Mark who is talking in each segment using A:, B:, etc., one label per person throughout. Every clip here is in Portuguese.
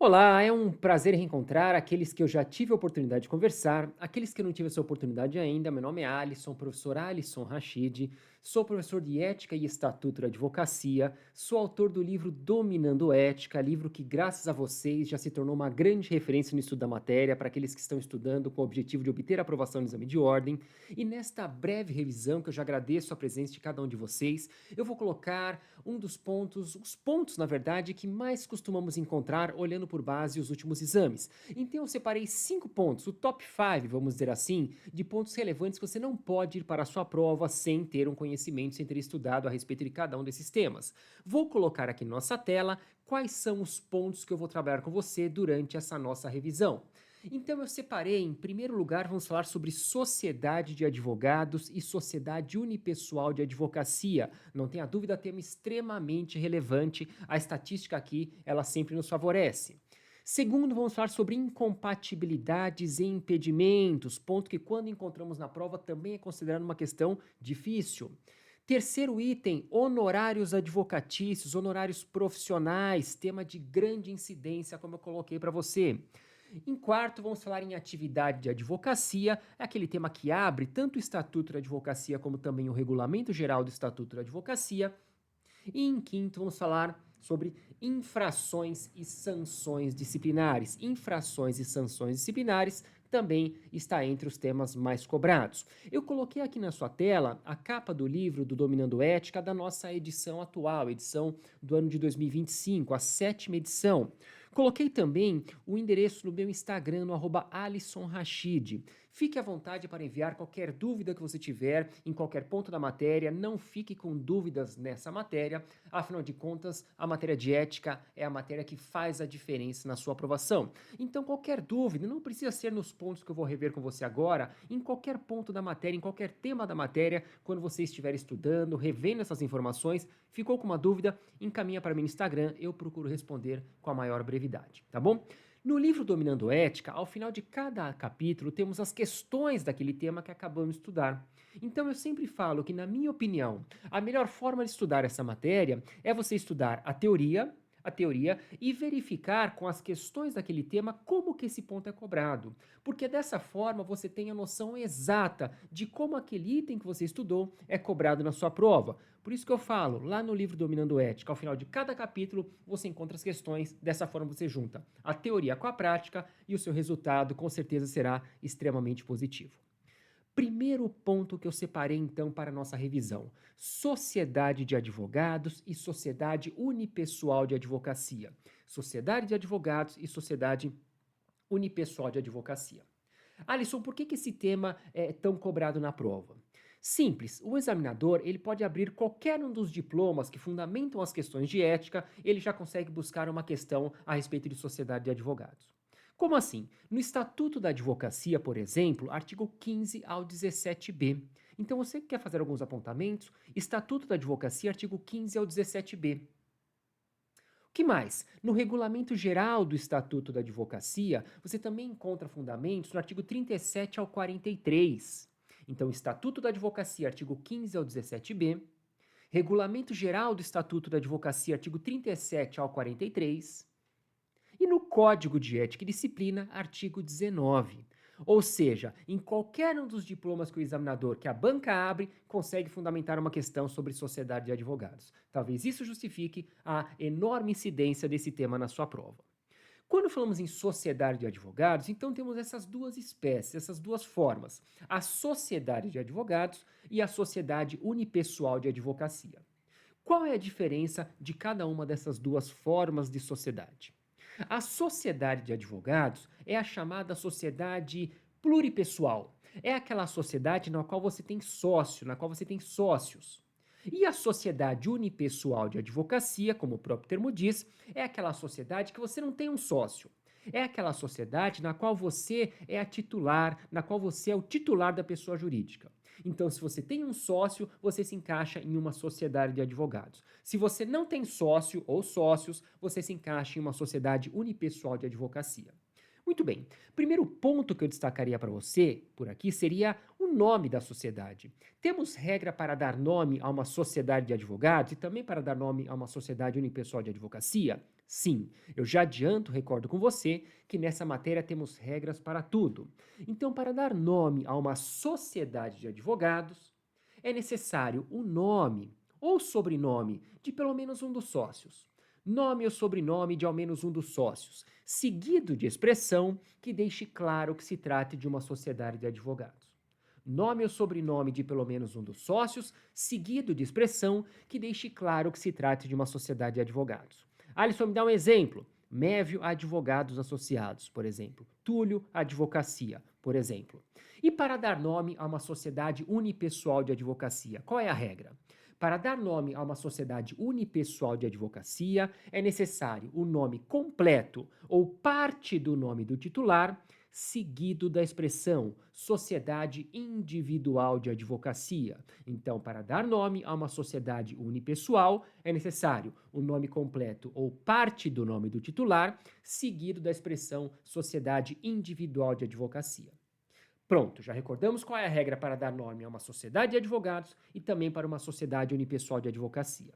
A: Olá, é um prazer reencontrar aqueles que eu já tive a oportunidade de conversar, aqueles que eu não tive essa oportunidade ainda. Meu nome é Alisson, professor Alisson Rachid, sou professor de Ética e Estatuto da Advocacia, sou autor do livro Dominando Ética, livro que, graças a vocês, já se tornou uma grande referência no estudo da matéria para aqueles que estão estudando com o objetivo de obter a aprovação no exame de ordem. E nesta breve revisão, que eu já agradeço a presença de cada um de vocês, eu vou colocar um dos pontos, os pontos, na verdade, que mais costumamos encontrar olhando por base os últimos exames. Então eu separei 5 pontos, o top 5, vamos dizer assim, de pontos relevantes que você não pode ir para a sua prova sem ter um conhecimento, sem ter estudado a respeito de cada um desses temas. Vou colocar aqui na nossa tela quais são os pontos que eu vou trabalhar com você durante essa nossa revisão. Então eu separei, em primeiro lugar, vamos falar sobre sociedade de advogados e sociedade unipessoal de advocacia. Não tenha dúvida, tema extremamente relevante. A estatística aqui, ela sempre nos favorece. Segundo, vamos falar sobre incompatibilidades e impedimentos, ponto que quando encontramos na prova também é considerado uma questão difícil. Terceiro item, honorários advocatícios, honorários profissionais, tema de grande incidência, como eu coloquei para você. Em quarto, vamos falar em atividade de advocacia, é aquele tema que abre tanto o Estatuto da Advocacia como também o Regulamento Geral do Estatuto da Advocacia. E em quinto, vamos falar sobre infrações e sanções disciplinares. Infrações e sanções disciplinares também está entre os temas mais cobrados. Eu coloquei aqui na sua tela a capa do livro do Dominando Ética da nossa edição atual, edição do ano de 2025, a sétima edição. Coloquei também o endereço no meu Instagram, no @AlissonRachid. Fique à vontade para enviar qualquer dúvida que você tiver em qualquer ponto da matéria. Não fique com dúvidas nessa matéria. Afinal de contas, a matéria de ética é a matéria que faz a diferença na sua aprovação. Então, qualquer dúvida, não precisa ser nos pontos que eu vou rever com você agora, em qualquer ponto da matéria, em qualquer tema da matéria, quando você estiver estudando, revendo essas informações, ficou com uma dúvida, encaminha para mim no Instagram, eu procuro responder com a maior brevidade, tá bom? No livro Dominando Ética, ao final de cada capítulo, temos as questões daquele tema que acabamos de estudar. Então eu sempre falo que, na minha opinião, a melhor forma de estudar essa matéria é você estudar a teoria e verificar com as questões daquele tema como que esse ponto é cobrado. Porque dessa forma você tem a noção exata de como aquele item que você estudou é cobrado na sua prova. Por isso que eu falo, lá no livro Dominando Ética, ao final de cada capítulo, você encontra as questões, dessa forma você junta a teoria com a prática e o seu resultado com certeza será extremamente positivo. Primeiro ponto que eu separei então para a nossa revisão: sociedade de advogados e sociedade unipessoal de advocacia. Sociedade de advogados e sociedade unipessoal de advocacia. Alisson, por que esse tema é tão cobrado na prova? Simples, o examinador ele pode abrir qualquer um dos diplomas que fundamentam as questões de ética, ele já consegue buscar uma questão a respeito de sociedade de advogados. Como assim? No Estatuto da Advocacia, por exemplo, artigo 15 ao 17b. Então, você que quer fazer alguns apontamentos, Estatuto da Advocacia, artigo 15 ao 17b. O que mais? No Regulamento Geral do Estatuto da Advocacia, você também encontra fundamentos no artigo 37 ao 43. Então, Estatuto da Advocacia, artigo 15 ao 17b, Regulamento Geral do Estatuto da Advocacia, artigo 37 ao 43, e no Código de Ética e Disciplina, artigo 19. Ou seja, em qualquer um dos diplomas que o examinador, que a banca abre, consegue fundamentar uma questão sobre sociedade de advogados. Talvez isso justifique a enorme incidência desse tema na sua prova. Quando falamos em sociedade de advogados, então temos essas duas espécies, essas duas formas: a sociedade de advogados e a sociedade unipessoal de advocacia. Qual é a diferença de cada uma dessas duas formas de sociedade? A sociedade de advogados é a chamada sociedade pluripessoal. É aquela sociedade na qual você tem sócio, na qual você tem sócios. E a sociedade unipessoal de advocacia, como o próprio termo diz, é aquela sociedade que você não tem um sócio. É aquela sociedade na qual você é a titular, na qual você é o titular da pessoa jurídica. Então, se você tem um sócio, você se encaixa em uma sociedade de advogados. Se você não tem sócio ou sócios, você se encaixa em uma sociedade unipessoal de advocacia. Muito bem. Primeiro ponto que eu destacaria para você por aqui seria o nome da sociedade. Temos regra para dar nome a uma sociedade de advogados e também para dar nome a uma sociedade unipessoal de advocacia? Sim, eu já adianto, recordo com você, que nessa matéria temos regras para tudo. Então, para dar nome a uma sociedade de advogados, é necessário o nome ou sobrenome de pelo menos um dos sócios. Nome ou sobrenome de ao menos um dos sócios, seguido de expressão que deixe claro que se trate de uma sociedade de advogados. Nome ou sobrenome de pelo menos um dos sócios, seguido de expressão que deixe claro que se trate de uma sociedade de advogados. Alisson, me dá um exemplo. Mévio Advogados Associados, por exemplo. Túlio Advocacia, por exemplo. E para dar nome a uma sociedade unipessoal de advocacia, qual é a regra? Para dar nome a uma sociedade unipessoal de advocacia, é necessário o nome completo ou parte do nome do titular, seguido da expressão sociedade individual de advocacia. Então, para dar nome a uma sociedade unipessoal, é necessário o nome completo ou parte do nome do titular, seguido da expressão sociedade individual de advocacia. Pronto, já recordamos qual é a regra para dar nome a uma sociedade de advogados e também para uma sociedade unipessoal de advocacia.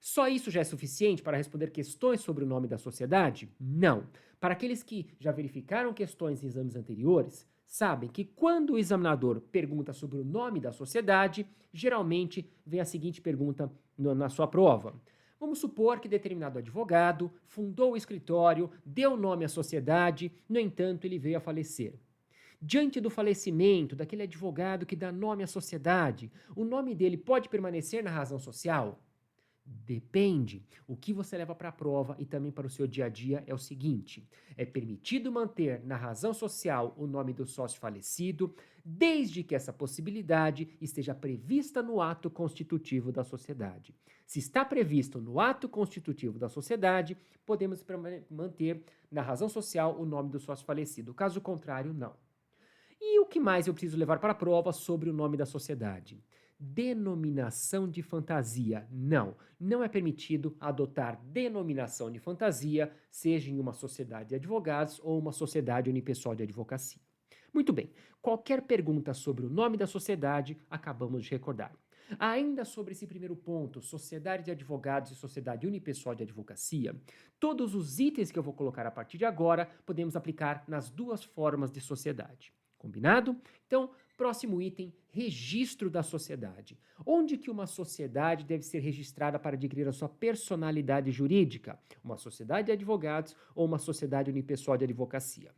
A: Só isso já é suficiente para responder questões sobre o nome da sociedade? Não. Para aqueles que já verificaram questões em exames anteriores, sabem que quando o examinador pergunta sobre o nome da sociedade, geralmente vem a seguinte pergunta na sua prova. Vamos supor que determinado advogado fundou o escritório, deu nome à sociedade, no entanto, ele veio a falecer. Diante do falecimento daquele advogado que dá nome à sociedade, o nome dele pode permanecer na razão social? Depende. O que você leva para a prova e também para o seu dia a dia é o seguinte: é permitido manter na razão social o nome do sócio falecido, desde que essa possibilidade esteja prevista no ato constitutivo da sociedade. Se está previsto no ato constitutivo da sociedade, podemos manter na razão social o nome do sócio falecido. Caso contrário, não. E o que mais eu preciso levar para a prova sobre o nome da sociedade? Denominação de fantasia. Não, não é permitido adotar denominação de fantasia, seja em uma sociedade de advogados ou uma sociedade unipessoal de advocacia. Muito bem, qualquer pergunta sobre o nome da sociedade, acabamos de recordar. Ainda sobre esse primeiro ponto, sociedade de advogados e sociedade unipessoal de advocacia, todos os itens que eu vou colocar a partir de agora podemos aplicar nas duas formas de sociedade. Combinado? Então, próximo item, registro da sociedade. Onde que uma sociedade deve ser registrada para adquirir a sua personalidade jurídica? Uma sociedade de advogados ou uma sociedade unipessoal de advocacia?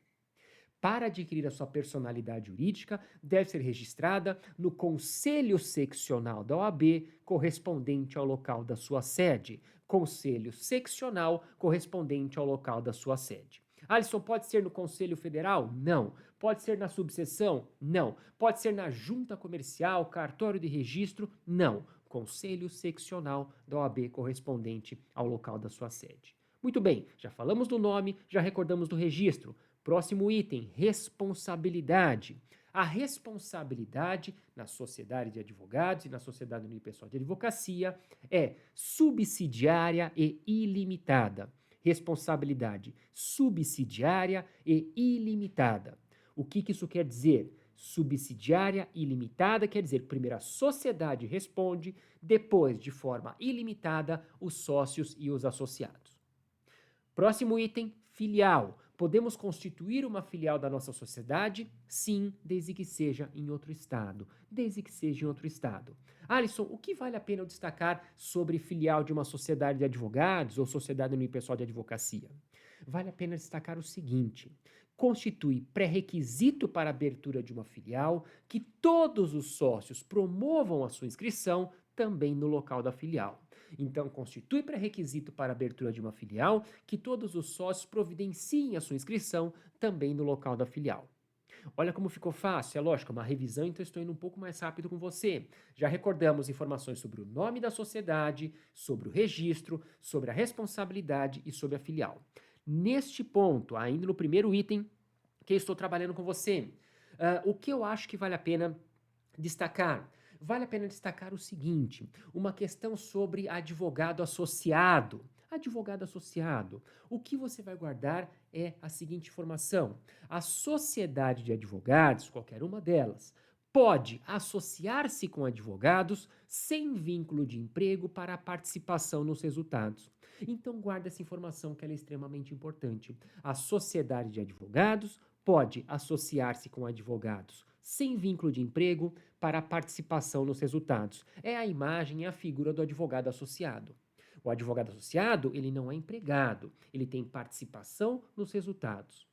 A: Para adquirir a sua personalidade jurídica, deve ser registrada no Conselho Seccional da OAB, correspondente ao local da sua sede. Conselho Seccional correspondente ao local da sua sede. Alisson, pode ser no Conselho Federal? Não. Pode ser na subseção? Não. Pode ser na junta comercial, cartório de registro? Não. Conselho Seccional da OAB correspondente ao local da sua sede. Muito bem, já falamos do nome, já recordamos do registro. Próximo item, responsabilidade. A responsabilidade na sociedade de advogados e na sociedade unipessoal de advocacia é subsidiária e ilimitada. Responsabilidade subsidiária e ilimitada. O que isso quer dizer? Subsidiária e ilimitada quer dizer, primeiro a sociedade responde, depois, de forma ilimitada, os sócios e os associados. Próximo item, filial. Podemos constituir uma filial da nossa sociedade? Sim, desde que seja em outro estado. Desde que seja em outro estado. Alisson, o que vale a pena eu destacar sobre filial de uma sociedade de advogados ou sociedade unipessoal de advocacia? Vale a pena destacar o seguinte: constitui pré-requisito para a abertura de uma filial que todos os sócios promovam a sua inscrição também no local da filial. Então, constitui pré-requisito para a abertura de uma filial que todos os sócios providenciem a sua inscrição também no local da filial. Olha como ficou fácil, é lógico, é uma revisão, então estou indo um pouco mais rápido com você. Já recordamos informações sobre o nome da sociedade, sobre o registro, sobre a responsabilidade e sobre a filial. Neste ponto, ainda no primeiro item que eu estou trabalhando com você, o que eu acho que vale a pena destacar? Vale a pena destacar o seguinte: uma questão sobre advogado associado. Advogado associado, o que você vai guardar é a seguinte informação: a sociedade de advogados, qualquer uma delas, pode associar-se com advogados sem vínculo de emprego para a participação nos resultados. Então, guarda essa informação que ela é extremamente importante. A sociedade de advogados pode associar-se com advogados sem vínculo de emprego para a participação nos resultados. É a imagem e a figura do advogado associado. O advogado associado, ele não é empregado, ele tem participação nos resultados.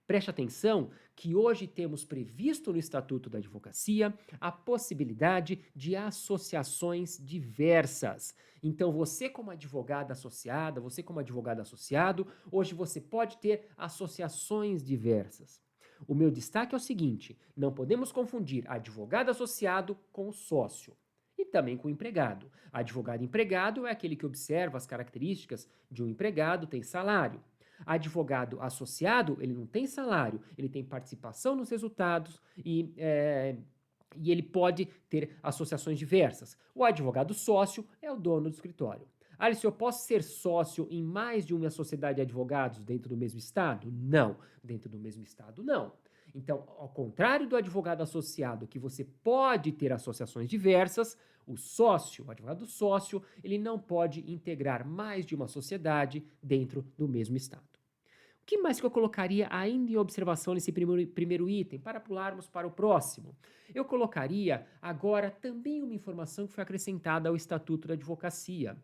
A: Preste atenção que hoje temos previsto no Estatuto da Advocacia a possibilidade de associações diversas. Então, você como advogada associada, você como advogado associado, hoje você pode ter associações diversas. O meu destaque é o seguinte: não podemos confundir advogado associado com sócio. E também com o empregado. Advogado empregado é aquele que observa as características de um empregado, tem salário. Advogado associado, ele não tem salário, ele tem participação nos resultados e ele pode ter associações diversas. O advogado sócio é o dono do escritório. Alice, eu posso ser sócio em mais de uma sociedade de advogados dentro do mesmo estado? Não. Dentro do mesmo estado, não. Então, ao contrário do advogado associado, que você pode ter associações diversas, o advogado sócio, ele não pode integrar mais de uma sociedade dentro do mesmo estado. O que mais que eu colocaria ainda em observação nesse primeiro item, para pularmos para o próximo? Eu colocaria agora também uma informação que foi acrescentada ao Estatuto da Advocacia.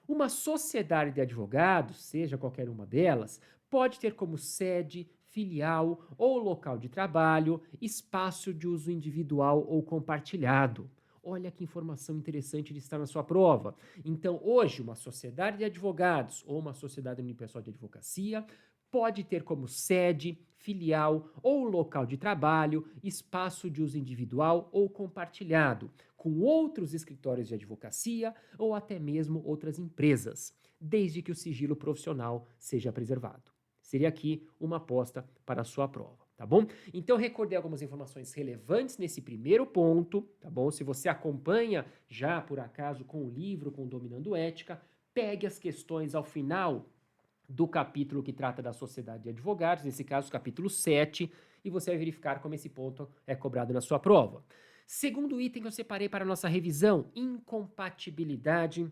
A: Uma sociedade de advogados, seja qualquer uma delas, pode ter como sede, filial ou local de trabalho espaço de uso individual ou compartilhado. Olha que informação interessante de estar na sua prova. Então, hoje, uma sociedade de advogados ou uma sociedade unipessoal de advocacia pode ter como sede, filial ou local de trabalho espaço de uso individual ou compartilhado, com outros escritórios de advocacia ou até mesmo outras empresas, desde que o sigilo profissional seja preservado. Seria aqui uma aposta para a sua prova, tá bom? Então, recordei algumas informações relevantes nesse primeiro ponto, tá bom? Se você acompanha já, por acaso, com o livro, com o Dominando Ética, pegue as questões ao final do capítulo que trata da sociedade de advogados, nesse caso, capítulo 7, e você vai verificar como esse ponto é cobrado na sua prova. Segundo item que eu separei para a nossa revisão: incompatibilidade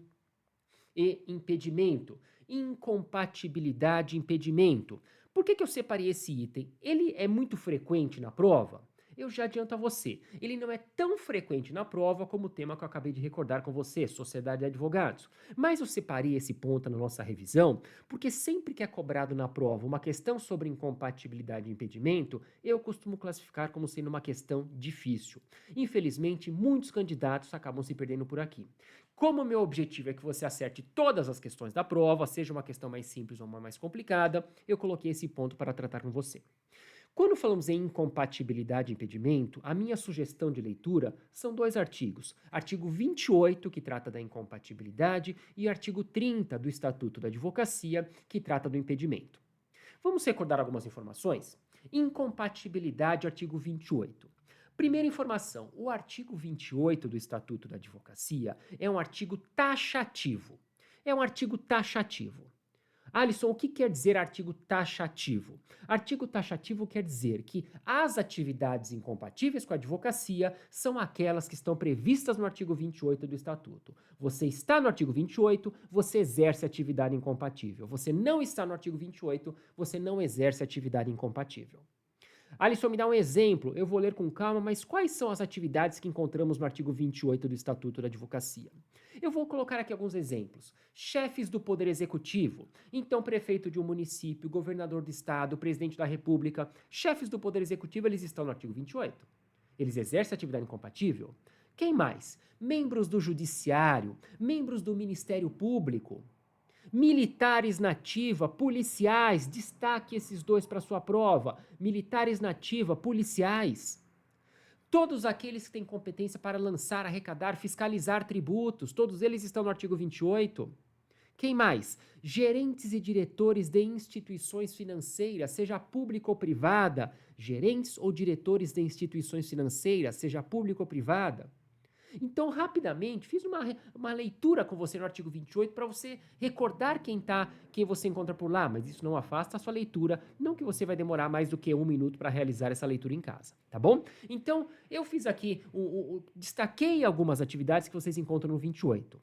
A: e impedimento. Incompatibilidade e impedimento. Por que eu separei esse item? Ele é muito frequente na prova? Eu já adianto a você, ele não é tão frequente na prova como o tema que eu acabei de recordar com você, Sociedade de Advogados. Mas eu separei esse ponto na nossa revisão, porque sempre que é cobrado na prova uma questão sobre incompatibilidade e impedimento, eu costumo classificar como sendo uma questão difícil. Infelizmente, muitos candidatos acabam se perdendo por aqui. Como o meu objetivo é que você acerte todas as questões da prova, seja uma questão mais simples ou uma mais complicada, eu coloquei esse ponto para tratar com você. Quando falamos em incompatibilidade e impedimento, a minha sugestão de leitura são dois artigos. Artigo 28, que trata da incompatibilidade, e artigo 30 do Estatuto da Advocacia, que trata do impedimento. Vamos recordar algumas informações? Incompatibilidade, artigo 28. Primeira informação: o artigo 28 do Estatuto da Advocacia é um artigo taxativo. É um artigo taxativo. Alisson, o que quer dizer artigo taxativo? Artigo taxativo quer dizer que as atividades incompatíveis com a advocacia são aquelas que estão previstas no artigo 28 do Estatuto. Você está no artigo 28, você exerce atividade incompatível. Você não está no artigo 28, você não exerce atividade incompatível. Alisson, me dá um exemplo. Eu vou ler com calma, mas quais são as atividades que encontramos no artigo 28 do Estatuto da Advocacia? Eu vou colocar aqui alguns exemplos. Chefes do Poder Executivo. Então, prefeito de um município, governador do estado, presidente da República. Chefes do Poder Executivo, eles estão no artigo 28. Eles exercem atividade incompatível? Quem mais? Membros do Judiciário, membros do Ministério Público. Militares na ativa, policiais, destaque esses dois para sua prova. Militares na ativa, policiais. Todos aqueles que têm competência para lançar, arrecadar, fiscalizar tributos, todos eles estão no artigo 28. Quem mais? Gerentes e diretores de instituições financeiras, seja pública ou privada. Gerentes ou diretores de instituições financeiras, seja pública ou privada. Então, rapidamente, fiz uma leitura com você no artigo 28 para você recordar quem você encontra por lá, mas isso não afasta a sua leitura, não que você vai demorar mais do que 1 minuto para realizar essa leitura em casa, tá bom? Então, eu fiz aqui, destaquei algumas atividades que vocês encontram no 28.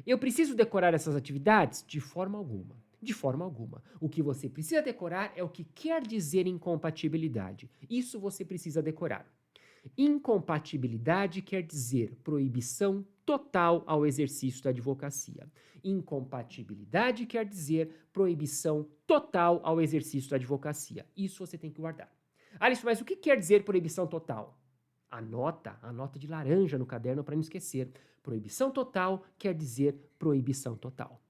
A: Eu preciso decorar essas atividades? De forma alguma. De forma alguma. O que você precisa decorar é o que quer dizer incompatibilidade. Isso você precisa decorar. Incompatibilidade quer dizer proibição total ao exercício da advocacia. Incompatibilidade quer dizer proibição total ao exercício da advocacia. Isso você tem que guardar. Alisson, mas o que quer dizer proibição total? Anota de laranja no caderno para não esquecer. Proibição total quer dizer proibição total.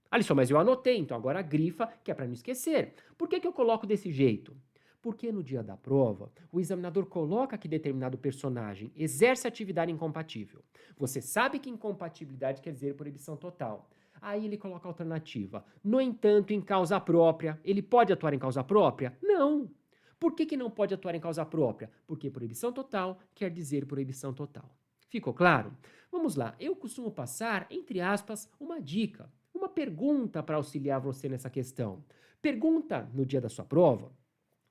A: Alisson, mas eu anotei, então agora grifa, que é para não esquecer. Por que eu coloco desse jeito? Porque no dia da prova, o examinador coloca que determinado personagem exerce atividade incompatível. Você sabe que incompatibilidade quer dizer proibição total. Aí ele coloca a alternativa. No entanto, em causa própria, ele pode atuar em causa própria? Não. Por que não pode atuar em causa própria? Porque proibição total quer dizer proibição total. Ficou claro? Vamos lá. Eu costumo passar, entre aspas, uma dica, uma pergunta para auxiliar você nessa questão. Pergunta no dia da sua prova.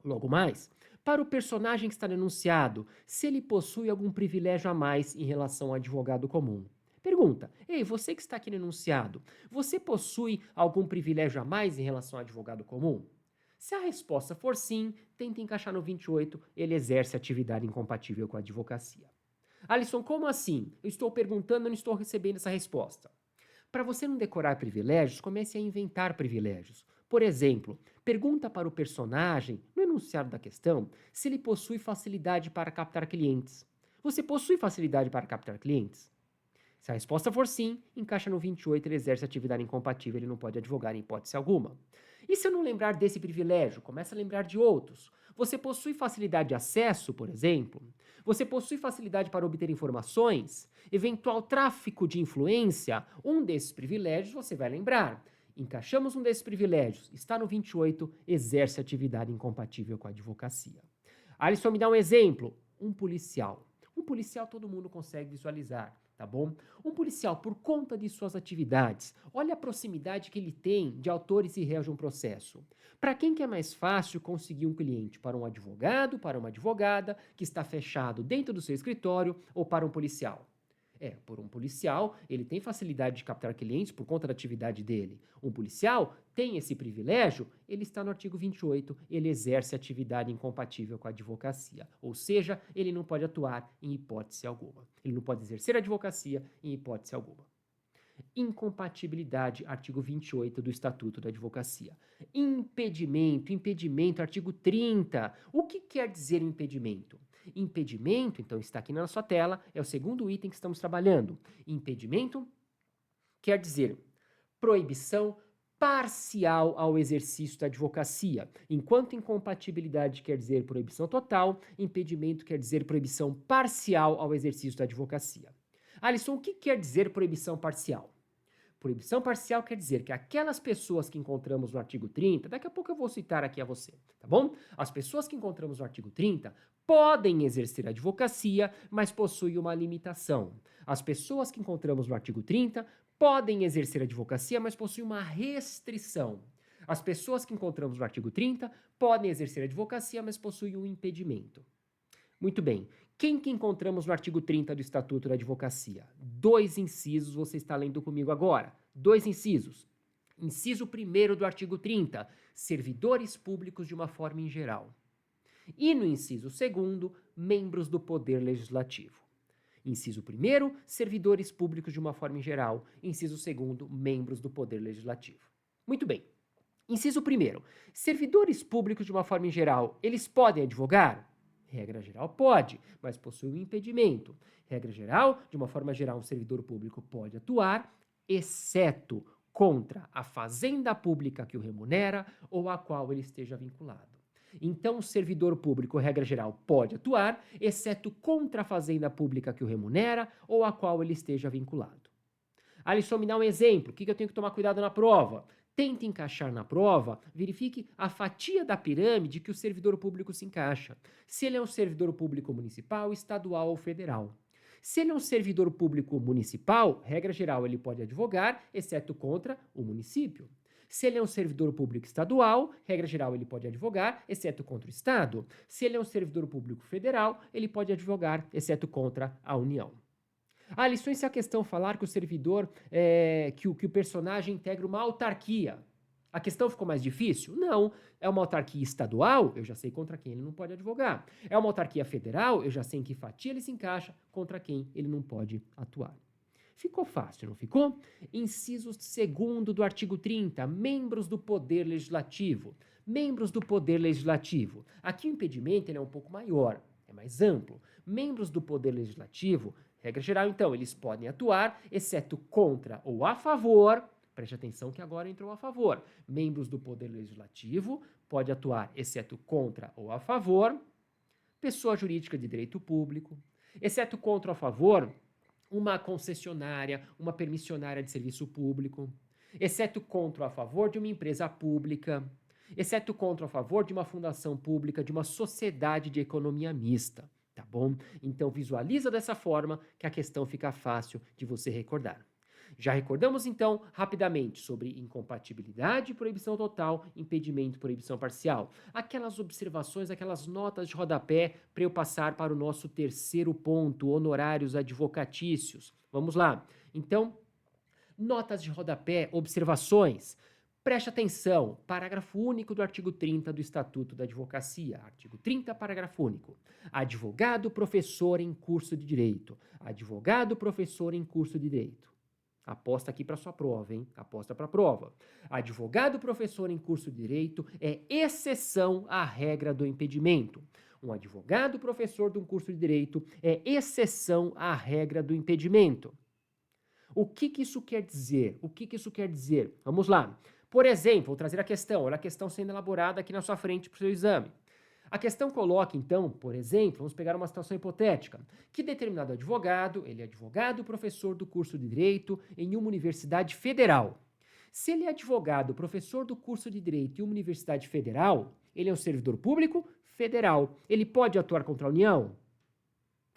A: Logo mais, para o personagem que está denunciado, se ele possui algum privilégio a mais em relação ao advogado comum. Pergunta: ei, você que está aqui denunciado, você possui algum privilégio a mais em relação ao advogado comum? Se a resposta for sim, tenta encaixar no 28, ele exerce atividade incompatível com a advocacia. Alisson, como assim? Eu estou perguntando e não estou recebendo essa resposta. Para você não decorar privilégios, comece a inventar privilégios. Por exemplo, pergunta para o personagem, no enunciado da questão, se ele possui facilidade para captar clientes. Você possui facilidade para captar clientes? Se a resposta for sim, encaixa no 28, ele exerce atividade incompatível, ele não pode advogar em hipótese alguma. E se eu não lembrar desse privilégio, começa a lembrar de outros. Você possui facilidade de acesso, por exemplo? Você possui facilidade para obter informações? Eventual tráfico de influência? Um desses privilégios você vai lembrar. Encaixamos um desses privilégios, está no 28, exerce atividade incompatível com a advocacia. Alisson, me dá um exemplo. Um policial. Um policial todo mundo consegue visualizar, tá bom? Um policial, por conta de suas atividades, olha a proximidade que ele tem de autores e réus de um processo. Para quem que é mais fácil conseguir um cliente? Para um advogado, para uma advogada, que está fechado dentro do seu escritório, ou para um policial? Por um policial, ele tem facilidade de captar clientes por conta da atividade dele. Um policial tem esse privilégio, ele está no artigo 28, ele exerce atividade incompatível com a advocacia. Ou seja, ele não pode atuar em hipótese alguma. Ele não pode exercer a advocacia em hipótese alguma. Incompatibilidade, artigo 28 do Estatuto da Advocacia. Impedimento, artigo 30. O que quer dizer impedimento? Impedimento, então está aqui na sua tela, é o segundo item que estamos trabalhando. Impedimento quer dizer proibição parcial ao exercício da advocacia. Enquanto incompatibilidade quer dizer proibição total, impedimento quer dizer proibição parcial ao exercício da advocacia. Alisson, o que quer dizer proibição parcial? Proibição parcial quer dizer que aquelas pessoas que encontramos no artigo 30, daqui a pouco eu vou citar aqui a você, tá bom? As pessoas que encontramos no artigo 30 podem exercer a advocacia, mas possuem uma limitação. As pessoas que encontramos no artigo 30 podem exercer a advocacia, mas possuem uma restrição. As pessoas que encontramos no artigo 30 podem exercer a advocacia, mas possuem um impedimento. Muito bem. Quem que encontramos no artigo 30 do Estatuto da Advocacia? 2 incisos você está lendo comigo agora. 2 incisos. Inciso 1º do artigo 30, servidores públicos de uma forma em geral. E no inciso 2º, membros do Poder Legislativo. Inciso 1º, servidores públicos de uma forma em geral. Inciso 2º, membros do Poder Legislativo. Muito bem. Inciso 1º, servidores públicos de uma forma em geral, eles podem advogar? Regra geral pode, mas possui um impedimento. Regra geral, de uma forma geral, um servidor público pode atuar, exceto contra a fazenda pública que o remunera ou a qual ele esteja vinculado. Então, o servidor público, regra geral, pode atuar, exceto contra a fazenda pública que o remunera ou a qual ele esteja vinculado. Alisson, me dá um exemplo. O que eu tenho que tomar cuidado na prova? Tente encaixar na prova, verifique a fatia da pirâmide que o servidor público se encaixa. Se ele é um servidor público municipal, estadual ou federal. Se ele é um servidor público municipal, regra geral, ele pode advogar, exceto contra o município. Se ele é um servidor público estadual, regra geral, ele pode advogar, exceto contra o Estado. Se ele é um servidor público federal, ele pode advogar, exceto contra a União. Ah, lições se a questão falar que o servidor, que o personagem integra uma autarquia. A questão ficou mais difícil? Não. É uma autarquia estadual? Eu já sei contra quem ele não pode advogar. É uma autarquia federal? Eu já sei em que fatia ele se encaixa, contra quem ele não pode atuar. Ficou fácil, não ficou? Inciso 2º do artigo 30, membros do Poder Legislativo. Membros do Poder Legislativo. Aqui o impedimento ele é um pouco maior, é mais amplo. Membros do Poder Legislativo, regra geral, então, eles podem atuar, exceto contra ou a favor. Preste atenção que agora entrou a favor. Membros do Poder Legislativo pode atuar, exceto contra ou a favor. Pessoa jurídica de direito público. Exceto contra ou a favor, uma concessionária, uma permissionária de serviço público, exceto contra ou a favor de uma empresa pública, exceto contra ou a favor de uma fundação pública, de uma sociedade de economia mista, tá bom? Então visualiza dessa forma que a questão fica fácil de você recordar. Já recordamos então rapidamente sobre incompatibilidade, proibição total, impedimento, proibição parcial. Aquelas observações, aquelas notas de rodapé para eu passar para o nosso 3º ponto, honorários advocatícios. Vamos lá. Então, notas de rodapé, observações. Preste atenção, parágrafo único do artigo 30 do Estatuto da Advocacia. Artigo 30, parágrafo único. Advogado, professor em curso de direito. Advogado, professor em curso de direito. Aposta aqui para sua prova, hein? Aposta para a prova. Advogado professor em curso de direito é exceção à regra do impedimento. Um advogado professor de um curso de direito é exceção à regra do impedimento. O que isso quer dizer? O que isso quer dizer? Vamos lá. Por exemplo, vou trazer a questão. Olha a questão sendo elaborada aqui na sua frente para o seu exame. A questão coloca, então, por exemplo, vamos pegar uma situação hipotética, que determinado advogado, ele é advogado professor do curso de Direito em uma universidade federal. Se ele é advogado professor do curso de Direito em uma universidade federal, ele é um servidor público federal. Ele pode atuar contra a União?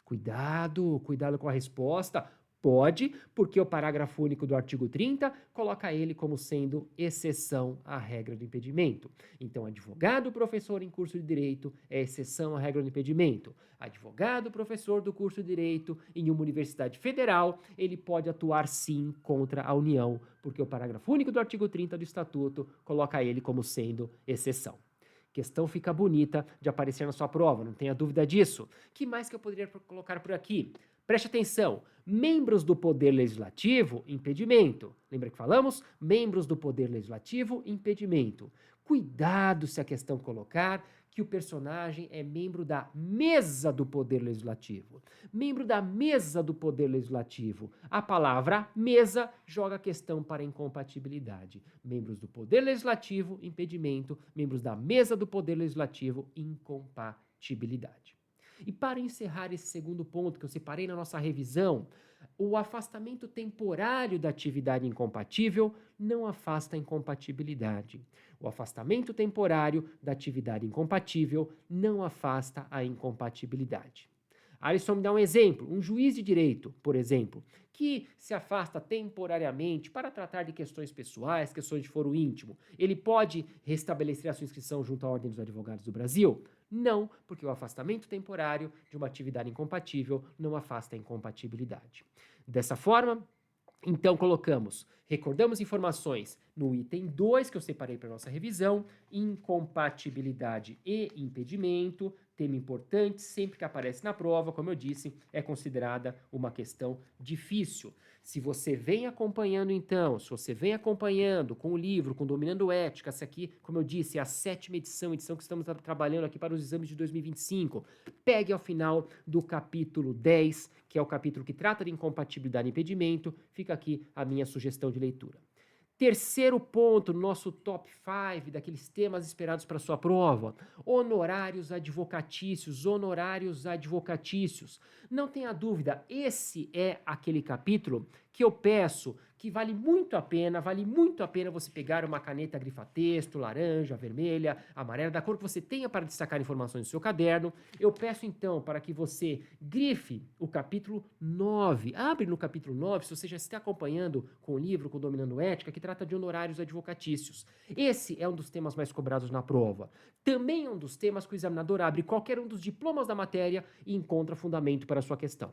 A: Cuidado com a resposta. Pode, porque o parágrafo único do artigo 30 coloca ele como sendo exceção à regra do impedimento. Então, advogado professor em curso de direito é exceção à regra do impedimento. Advogado professor do curso de direito em uma universidade federal, ele pode atuar sim contra a União, porque o parágrafo único do artigo 30 do Estatuto coloca ele como sendo exceção. Questão fica bonita de aparecer na sua prova, não tenha dúvida disso. Que mais que eu poderia colocar por aqui? Preste atenção, membros do Poder Legislativo, impedimento. Lembra que falamos? Membros do Poder Legislativo, impedimento. Cuidado se a questão colocar que o personagem é membro da mesa do Poder Legislativo. Membro da mesa do Poder Legislativo. A palavra mesa joga a questão para incompatibilidade. Membros do Poder Legislativo, impedimento. Membros da mesa do Poder Legislativo, incompatibilidade. E para encerrar esse 2º ponto que eu separei na nossa revisão, o afastamento temporário da atividade incompatível não afasta a incompatibilidade. O afastamento temporário da atividade incompatível não afasta a incompatibilidade. Alisson me dá um exemplo, um juiz de direito, por exemplo, que se afasta temporariamente para tratar de questões pessoais, questões de foro íntimo. Ele pode restabelecer a sua inscrição junto à Ordem dos Advogados do Brasil? Não, porque o afastamento temporário de uma atividade incompatível não afasta a incompatibilidade. Dessa forma, então recordamos informações no item 2 que eu separei para nossa revisão, incompatibilidade e impedimento, tema importante, sempre que aparece na prova, como eu disse, é considerada uma questão difícil. Se você vem acompanhando então, se você vem acompanhando com o livro, com Dominando Ética, essa aqui, como eu disse, é a 7ª edição que estamos trabalhando aqui para os exames de 2025, pegue ao final do capítulo 10, que é o capítulo que trata de incompatibilidade e impedimento, fica aqui a minha sugestão de leitura. 3º ponto, nosso top 5 daqueles temas esperados para sua prova, honorários advocatícios, honorários advocatícios. Não tenha dúvida, esse é aquele capítulo que eu peço que vale muito a pena você pegar uma caneta grifa-texto, laranja, vermelha, amarela, da cor que você tenha para destacar informações do seu caderno. Eu peço então para que você grife o capítulo 9. Abre no capítulo 9, se você já está acompanhando com o livro, com Dominando Ética, que trata de honorários advocatícios. Esse é um dos temas mais cobrados na prova. Também é um dos temas que o examinador abre qualquer um dos diplomas da matéria e encontra fundamento para a sua questão.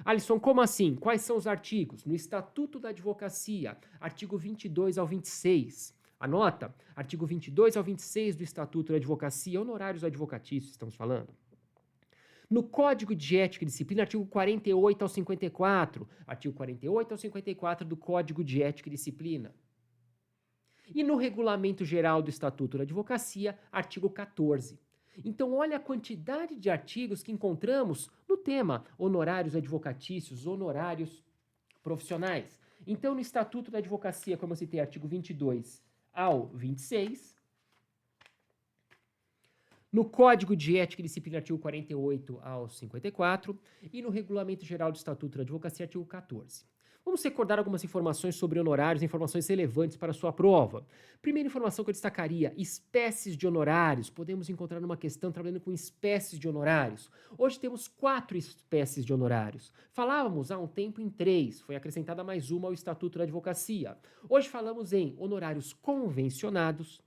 A: Alisson, como assim? Quais são os artigos? No Estatuto da Advocacia, artigo 22 ao 26. Anota, artigo 22 ao 26 do Estatuto da Advocacia, honorários advocatícios, estamos falando. No Código de Ética e Disciplina, artigo 48 ao 54. Artigo 48 ao 54 do Código de Ética e Disciplina. E no Regulamento Geral do Estatuto da Advocacia, artigo 14. Então, olha a quantidade de artigos que encontramos no tema honorários advocatícios, honorários profissionais. Então, no Estatuto da Advocacia, como eu citei, artigo 22 ao 26. No Código de Ética e Disciplina, artigo 48 ao 54. E no Regulamento Geral do Estatuto da Advocacia, artigo 14. Vamos recordar algumas informações sobre honorários, informações relevantes para a sua prova. Primeira informação que eu destacaria, espécies de honorários. Podemos encontrar numa questão trabalhando com espécies de honorários. Hoje temos 4 espécies de honorários. Falávamos há um tempo em 3, foi acrescentada mais uma ao Estatuto da Advocacia. Hoje falamos em honorários convencionados,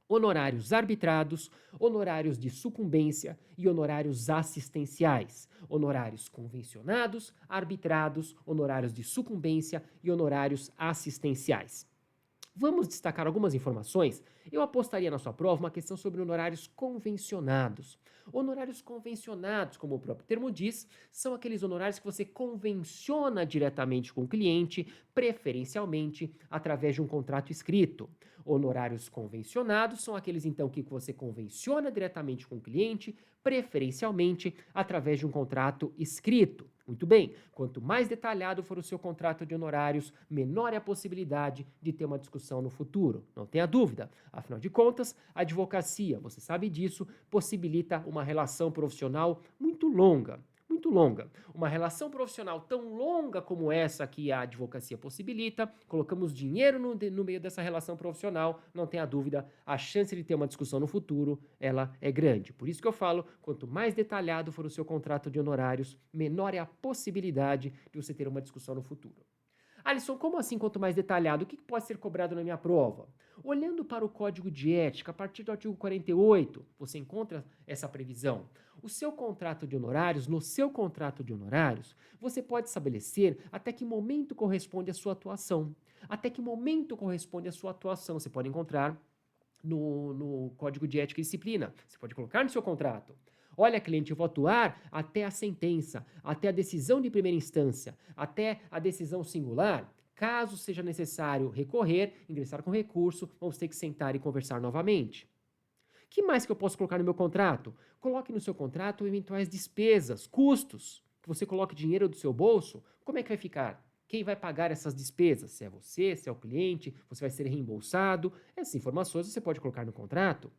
A: honorários arbitrados, honorários de sucumbência e honorários assistenciais. Honorários convencionados, arbitrados, honorários de sucumbência e honorários assistenciais. Vamos destacar algumas informações. Eu apostaria na sua prova uma questão sobre honorários convencionados. Honorários convencionados, como o próprio termo diz, são aqueles honorários que você convenciona diretamente com o cliente, preferencialmente através de um contrato escrito. Honorários convencionados são aqueles, então, que você convenciona diretamente com o cliente, preferencialmente através de um contrato escrito. Muito bem, quanto mais detalhado for o seu contrato de honorários, menor é a possibilidade de ter uma discussão no futuro. Não tenha dúvida. Afinal de contas, a advocacia, você sabe disso, possibilita uma relação profissional muito longa. Muito longa. Uma relação profissional tão longa como essa que a advocacia possibilita, colocamos dinheiro no meio dessa relação profissional, não tenha dúvida, a chance de ter uma discussão no futuro, ela é grande. Por isso que eu falo, quanto mais detalhado for o seu contrato de honorários, menor é a possibilidade de você ter uma discussão no futuro. Alisson, como assim quanto mais detalhado? O que pode ser cobrado na minha prova? Olhando para o Código de Ética, a partir do artigo 48, você encontra essa previsão. O seu contrato de honorários, no seu contrato de honorários, você pode estabelecer até que momento corresponde à sua atuação. Até que momento corresponde à sua atuação. Você pode encontrar no Código de Ética e Disciplina. Você pode colocar no seu contrato. Olha, cliente, eu vou atuar até a sentença, até a decisão de primeira instância, até a decisão singular. Caso seja necessário recorrer, ingressar com recurso, vamos ter que sentar e conversar novamente. O que mais que eu posso colocar no meu contrato? Coloque no seu contrato eventuais despesas, custos, que você coloque dinheiro do seu bolso. Como é que vai ficar? Quem vai pagar essas despesas? Se é você, se é o cliente, você vai ser reembolsado. Essas informações você pode colocar no contrato.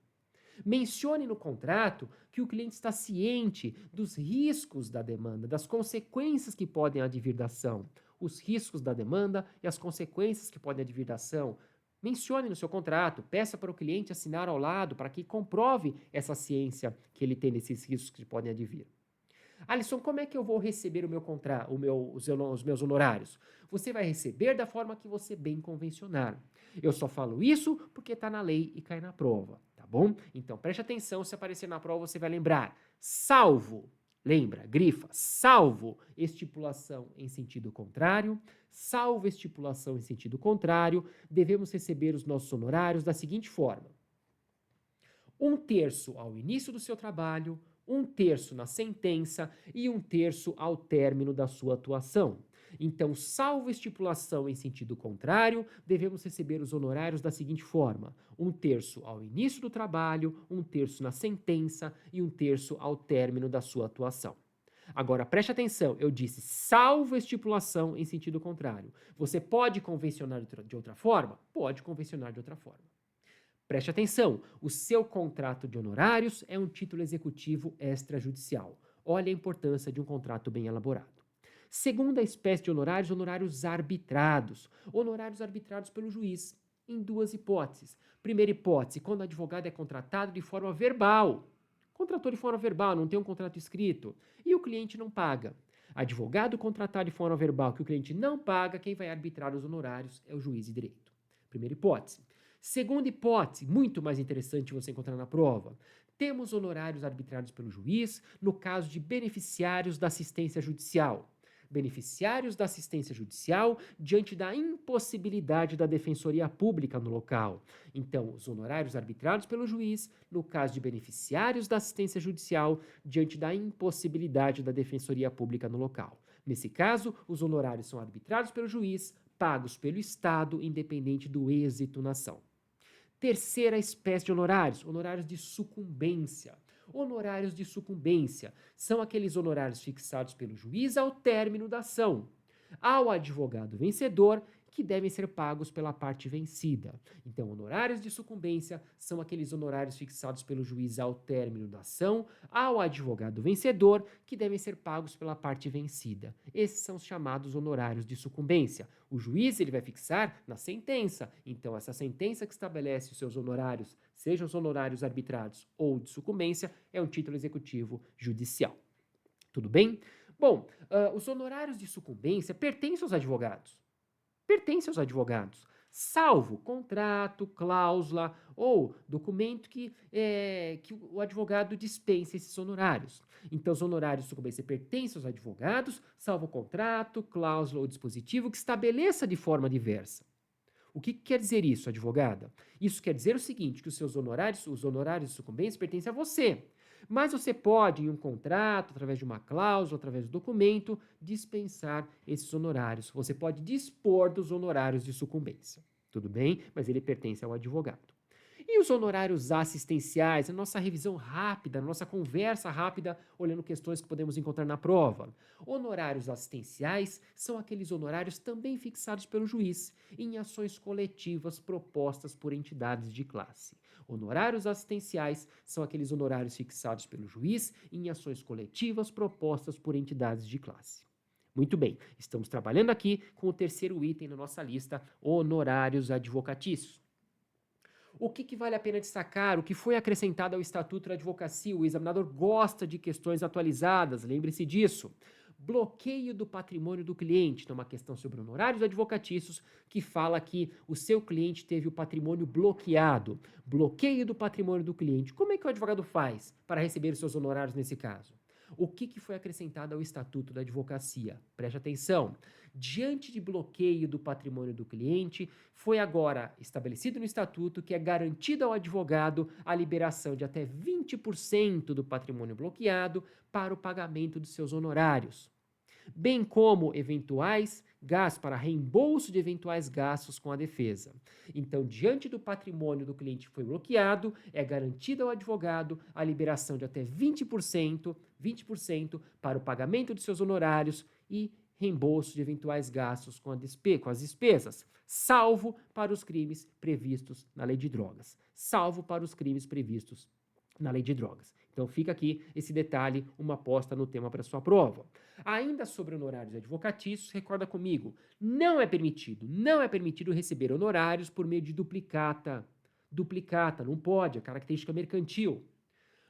A: Mencione no contrato que o cliente está ciente dos riscos da demanda, das consequências que podem advir da ação. Os riscos da demanda e as consequências que podem advir da ação. Mencione no seu contrato, peça para o cliente assinar ao lado para que comprove essa ciência que ele tem desses riscos que podem advir. Alisson, como é que eu vou receber o meu contrato, os meus honorários? Você vai receber da forma que você bem convencionar. Eu só falo isso porque está na lei e cai na prova, tá bom? Então preste atenção, se aparecer na prova você vai lembrar. Salvo, lembra, grifa, salvo estipulação em sentido contrário, salvo estipulação em sentido contrário, devemos receber os nossos honorários da seguinte forma: 1/3 ao início do seu trabalho, 1/3 na sentença e 1/3 ao término da sua atuação. Então, salvo estipulação em sentido contrário, devemos receber os honorários da seguinte forma: 1/3 ao início do trabalho, 1/3 na sentença e 1/3 ao término da sua atuação. Agora, preste atenção, eu disse salvo estipulação em sentido contrário. Você pode convencionar de outra forma? Pode convencionar de outra forma. Preste atenção, o seu contrato de honorários é um título executivo extrajudicial. Olha a importância de um contrato bem elaborado. Segunda espécie de honorários, honorários arbitrados. Honorários arbitrados pelo juiz, em duas hipóteses. Primeira hipótese, quando o advogado é contratado de forma verbal. Contratou de forma verbal, não tem um contrato escrito, e o cliente não paga. Advogado contratado de forma verbal que o cliente não paga, quem vai arbitrar os honorários é o juiz de direito. Primeira hipótese. Segunda hipótese, muito mais interessante você encontrar na prova. Temos honorários arbitrados pelo juiz no caso de beneficiários da assistência judicial. Beneficiários da assistência judicial diante da impossibilidade da defensoria pública no local. Então, os honorários arbitrados pelo juiz no caso de beneficiários da assistência judicial diante da impossibilidade da defensoria pública no local. Nesse caso, os honorários são arbitrados pelo juiz, pagos pelo Estado, independente do êxito na ação. Terceira espécie de honorários, honorários de sucumbência. Honorários de sucumbência são aqueles honorários fixados pelo juiz ao término da ação, ao advogado vencedor, que devem ser pagos pela parte vencida. Então, honorários de sucumbência são aqueles honorários fixados pelo juiz ao término da ação, ao advogado vencedor, que devem ser pagos pela parte vencida. Esses são os chamados honorários de sucumbência. O juiz ele vai fixar na sentença. Então, essa sentença que estabelece os seus honorários, sejam os honorários arbitrados ou de sucumbência, é um título executivo judicial. Tudo bem? Bom, os honorários de sucumbência pertencem aos advogados. Pertencem aos advogados, salvo contrato, cláusula ou documento que o advogado dispensa esses honorários. Então, os honorários de sucumbência pertencem aos advogados, salvo contrato, cláusula ou dispositivo que estabeleça de forma diversa. O que quer dizer isso, advogada? Isso quer dizer o seguinte, que os honorários de sucumbência pertencem a você. Mas você pode, em um contrato, através de uma cláusula, através do documento, dispensar esses honorários. Você pode dispor dos honorários de sucumbência. Tudo bem? Mas ele pertence ao advogado. E os honorários assistenciais, a nossa revisão rápida, a nossa conversa rápida, olhando questões que podemos encontrar na prova. Honorários assistenciais são aqueles honorários também fixados pelo juiz em ações coletivas propostas por entidades de classe. Honorários assistenciais são aqueles honorários fixados pelo juiz em ações coletivas propostas por entidades de classe. Muito bem, estamos trabalhando aqui com o terceiro item na nossa lista, honorários advocatícios. O que vale a pena destacar? O que foi acrescentado ao Estatuto da Advocacia? O examinador gosta de questões atualizadas, lembre-se disso. Bloqueio do patrimônio do cliente. Então, uma questão sobre honorários advocatícios que fala que o seu cliente teve o patrimônio bloqueado. Bloqueio do patrimônio do cliente. Como é que o advogado faz para receber os seus honorários nesse caso? O que foi acrescentado ao Estatuto da Advocacia? Preste atenção. Diante de bloqueio do patrimônio do cliente, foi agora estabelecido no Estatuto que é garantido ao advogado a liberação de até 20% do patrimônio bloqueado para o pagamento dos seus honorários, bem como eventuais gastos para reembolso de eventuais gastos com a defesa. Então, diante do patrimônio do cliente que foi bloqueado, é garantida ao advogado a liberação de até 20% para o pagamento de seus honorários e reembolso de eventuais gastos com as despesas, salvo para os crimes previstos na Lei de Drogas. Salvo para os crimes previstos na Lei de Drogas. Então fica aqui esse detalhe, uma aposta no tema para sua prova. Ainda sobre honorários advocatícios, recorda comigo, não é permitido receber honorários por meio de duplicata. Duplicata, não pode, é característica mercantil.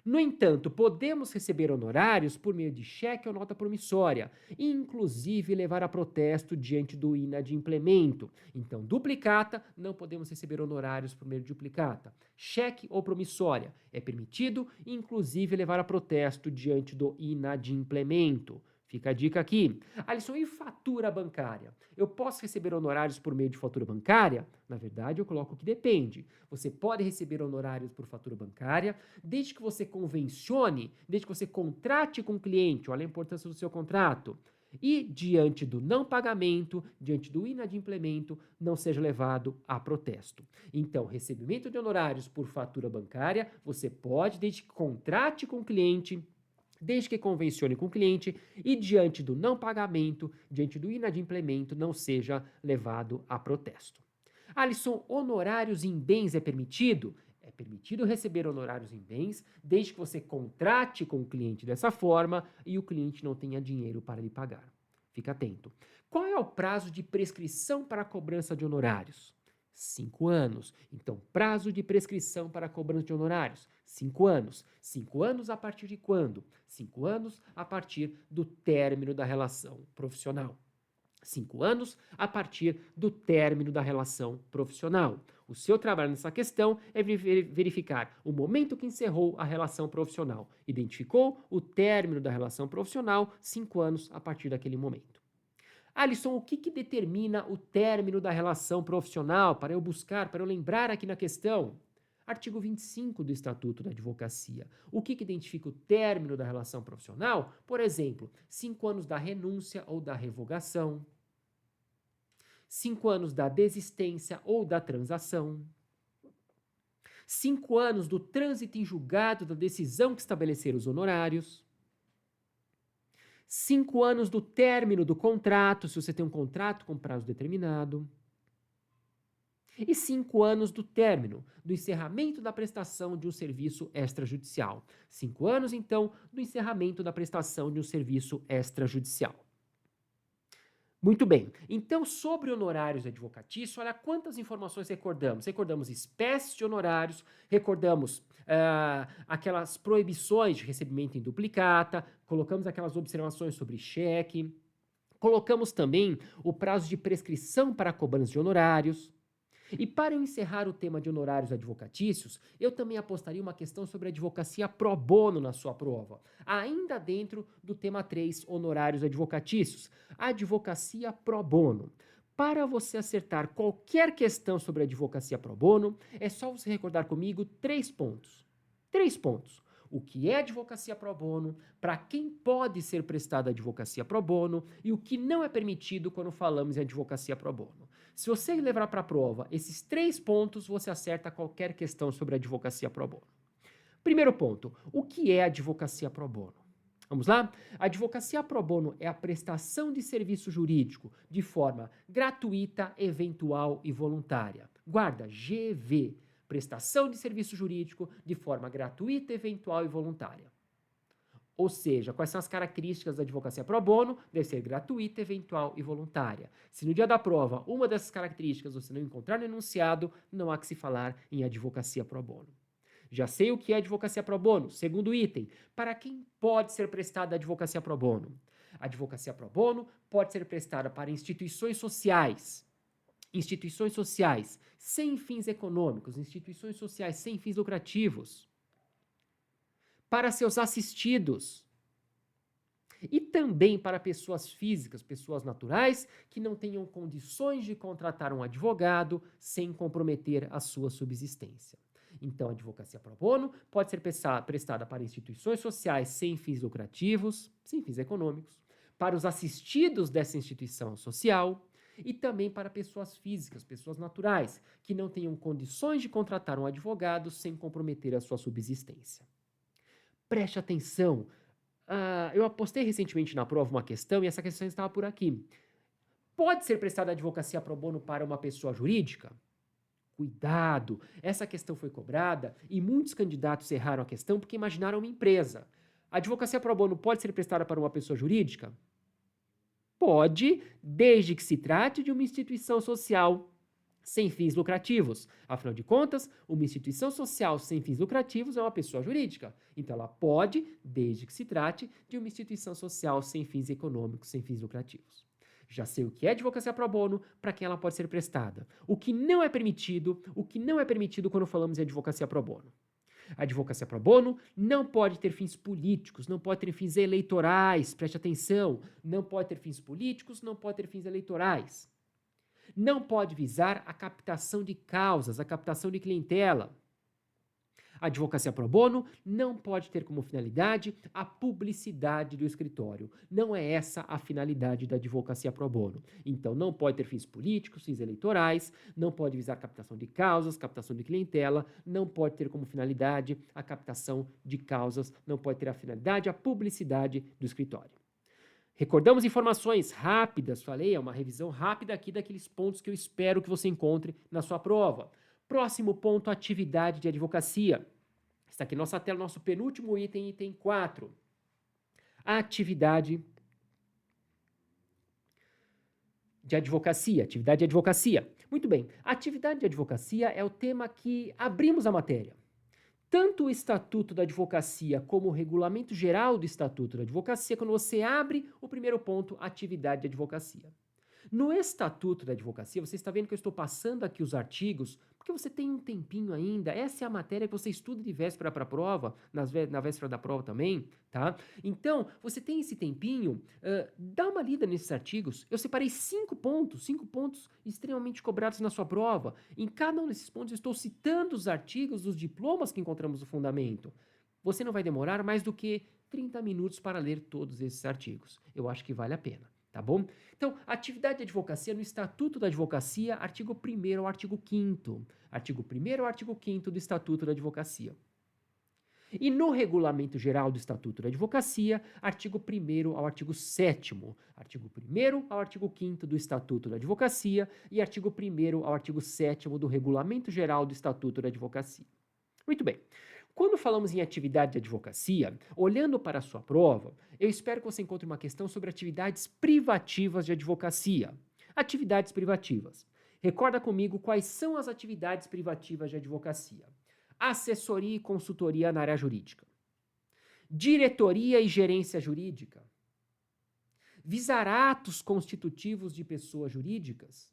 A: No entanto, podemos receber honorários por meio de cheque ou nota promissória, inclusive levar a protesto diante do inadimplemento. Então, duplicata, não podemos receber honorários por meio de duplicata. Cheque ou promissória é permitido, inclusive levar a protesto diante do inadimplemento. Fica a dica aqui. Alisson, e fatura bancária? Eu posso receber honorários por meio de fatura bancária? Na verdade, eu coloco que depende. Você pode receber honorários por fatura bancária, desde que você convencione, desde que você contrate com o cliente, olha a importância do seu contrato, e diante do não pagamento, diante do inadimplemento, não seja levado a protesto. Então, recebimento de honorários por fatura bancária, você pode, desde que contrate com o cliente, desde que convencione com o cliente e, diante do não pagamento, diante do inadimplemento, não seja levado a protesto. Alisson, honorários em bens é permitido? É permitido receber honorários em bens, desde que você contrate com o cliente dessa forma e o cliente não tenha dinheiro para lhe pagar. Fica atento. Qual é o prazo de prescrição para a cobrança de honorários? 5 anos. Então, prazo de prescrição para a cobrança de honorários, 5 anos. 5 anos a partir de quando? 5 anos a partir do término da relação profissional. 5 anos a partir do término da relação profissional. O seu trabalho nessa questão é verificar o momento que encerrou a relação profissional. Identificou o término da relação profissional, 5 anos a partir daquele momento. Alisson, o que determina o término da relação profissional? Para eu buscar, para eu lembrar aqui na questão. Artigo 25 do Estatuto da Advocacia. O que identifica o término da relação profissional? Por exemplo, 5 anos da renúncia ou da revogação. 5 anos da desistência ou da transação. 5 anos do trânsito em julgado da decisão que estabelecer os honorários. 5 anos do término do contrato, se você tem um contrato com prazo determinado. E 5 anos do término, do encerramento da prestação de um serviço extrajudicial. 5 anos, então, do encerramento da prestação de um serviço extrajudicial. Muito bem. Então, sobre honorários advocatícios, olha quantas informações recordamos. Recordamos espécies de honorários, recordamos aquelas proibições de recebimento em duplicata, colocamos aquelas observações sobre cheque, colocamos também o prazo de prescrição para a cobrança de honorários. E para eu encerrar o tema de honorários advocatícios, eu também apostaria uma questão sobre advocacia pro bono na sua prova, ainda dentro do tema 3, honorários advocatícios. Advocacia pro bono. Para você acertar qualquer questão sobre advocacia pro bono, é só você recordar comigo 3 pontos. 3 pontos. O que é advocacia pro bono, para quem pode ser prestada advocacia pro bono e o que não é permitido quando falamos em advocacia pro bono. Se você levar para a prova esses 3 pontos, você acerta qualquer questão sobre advocacia pro bono. Primeiro ponto, o que é advocacia pro bono? Vamos lá? A advocacia pro bono é a prestação de serviço jurídico de forma gratuita, eventual e voluntária. Guarda, GV. Prestação de serviço jurídico de forma gratuita, eventual e voluntária. Ou seja, quais são as características da advocacia pro bono? Deve ser gratuita, eventual e voluntária. Se no dia da prova uma dessas características você não encontrar no enunciado, não há que se falar em advocacia pro bono. Já sei o que é advocacia pro bono. Segundo item, para quem pode ser prestada advocacia pro bono? A advocacia pro bono pode ser prestada para instituições sociais sem fins econômicos, instituições sociais sem fins lucrativos, para seus assistidos e também para pessoas físicas, pessoas naturais, que não tenham condições de contratar um advogado sem comprometer a sua subsistência. Então, a advocacia pro bono pode ser prestada para instituições sociais sem fins lucrativos, sem fins econômicos, para os assistidos dessa instituição social e também para pessoas físicas, pessoas naturais, que não tenham condições de contratar um advogado sem comprometer a sua subsistência. Preste atenção. Eu apostei recentemente na prova uma questão e essa questão estava por aqui. Pode ser prestada advocacia pro bono para uma pessoa jurídica? Cuidado! Essa questão foi cobrada e muitos candidatos erraram a questão porque imaginaram uma empresa. A advocacia pro bono pode ser prestada para uma pessoa jurídica? Pode, desde que se trate de uma instituição social sem fins lucrativos. Afinal de contas, uma instituição social sem fins lucrativos é uma pessoa jurídica. Então, ela pode, desde que se trate de uma instituição social sem fins econômicos, sem fins lucrativos. Já sei o que é advocacia pro bono, para quem ela pode ser prestada. O que não é permitido quando falamos em advocacia pro bono. A advocacia pro bono não pode ter fins políticos, não pode ter fins eleitorais, preste atenção, não pode ter fins políticos, não pode ter fins eleitorais. Não pode visar a captação de causas, a captação de clientela. A advocacia pro bono não pode ter como finalidade a publicidade do escritório. Não é essa a finalidade da advocacia pro bono. Então, não pode ter fins políticos, fins eleitorais, não pode visar a captação de causas, captação de clientela, não pode ter como finalidade a captação de causas, não pode ter a finalidade a publicidade do escritório. Recordamos informações rápidas, falei, é uma revisão rápida aqui daqueles pontos que eu espero que você encontre na sua prova. Próximo ponto, atividade de advocacia. Está aqui na nossa tela, nosso penúltimo item, item 4. A atividade De advocacia, atividade de advocacia. Muito bem, atividade de advocacia é o tema que abrimos a matéria. Tanto o Estatuto da Advocacia como o Regulamento Geral do Estatuto da Advocacia, quando você abre o primeiro ponto, atividade de advocacia. No Estatuto da Advocacia, você está vendo que eu estou passando aqui os artigos, porque você tem um tempinho ainda. Essa é a matéria que você estuda de véspera para a prova, na véspera da prova também, tá? Então, você tem esse tempinho, dá uma lida nesses artigos. Eu separei 5 pontos extremamente cobrados na sua prova. Em cada um desses pontos, eu estou citando os artigos dos diplomas que encontramos no fundamento. Você não vai demorar mais do que 30 minutos para ler todos esses artigos. Eu acho que vale a pena. Tá bom? Então, atividade de advocacia no Estatuto da Advocacia, artigo 1º ao artigo 5º. Artigo 1º ao artigo 5º do Estatuto da Advocacia. E no Regulamento Geral do Estatuto da Advocacia, artigo 1º ao artigo 7º. Artigo 1º ao artigo 5º do Estatuto da Advocacia e artigo 1º ao artigo 7º do Regulamento Geral do Estatuto da Advocacia. Muito bem. Quando falamos em atividade de advocacia, olhando para a sua prova, eu espero que você encontre uma questão sobre atividades privativas de advocacia. Atividades privativas. Recorda comigo quais são as atividades privativas de advocacia. Assessoria e consultoria na área jurídica. Diretoria e gerência jurídica. Visar atos constitutivos de pessoas jurídicas.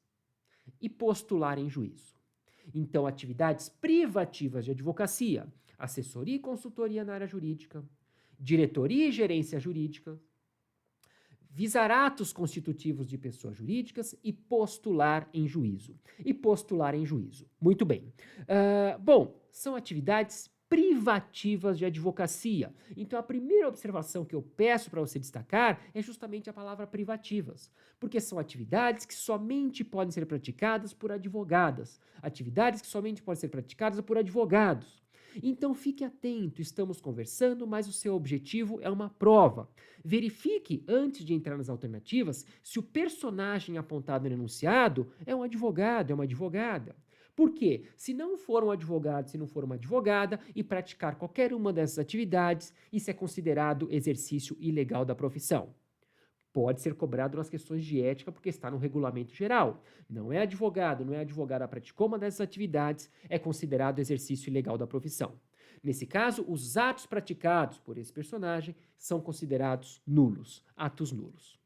A: E postular em juízo. Então, atividades privativas de advocacia. Assessoria e consultoria na área jurídica, diretoria e gerência jurídica, visar atos constitutivos de pessoas jurídicas e postular em juízo. Muito bem. Bom, são atividades privativas de advocacia. Então, a primeira observação que eu peço para você destacar é justamente a palavra privativas, porque são atividades que somente podem ser praticadas por advogadas, atividades que somente podem ser praticadas por advogados. Então fique atento, estamos conversando, mas o seu objetivo é uma prova. Verifique, antes de entrar nas alternativas, se o personagem apontado no enunciado é um advogado, é uma advogada. Por quê? Se não for um advogado, se não for uma advogada e praticar qualquer uma dessas atividades, isso é considerado exercício ilegal da profissão. Pode ser cobrado nas questões de ética porque está no regulamento geral. Não é advogado, não é advogada praticou uma dessas atividades, é considerado exercício ilegal da profissão. Nesse caso, os atos praticados por esse personagem são considerados nulos, atos nulos.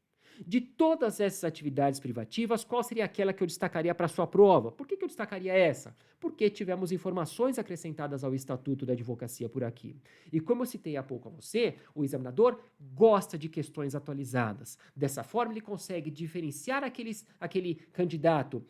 A: De todas essas atividades privativas, qual seria aquela que eu destacaria para a sua prova? Por que eu destacaria essa? Porque tivemos informações acrescentadas ao Estatuto da Advocacia por aqui. E como eu citei há pouco a você, o examinador gosta de questões atualizadas. Dessa forma, ele consegue diferenciar aquele candidato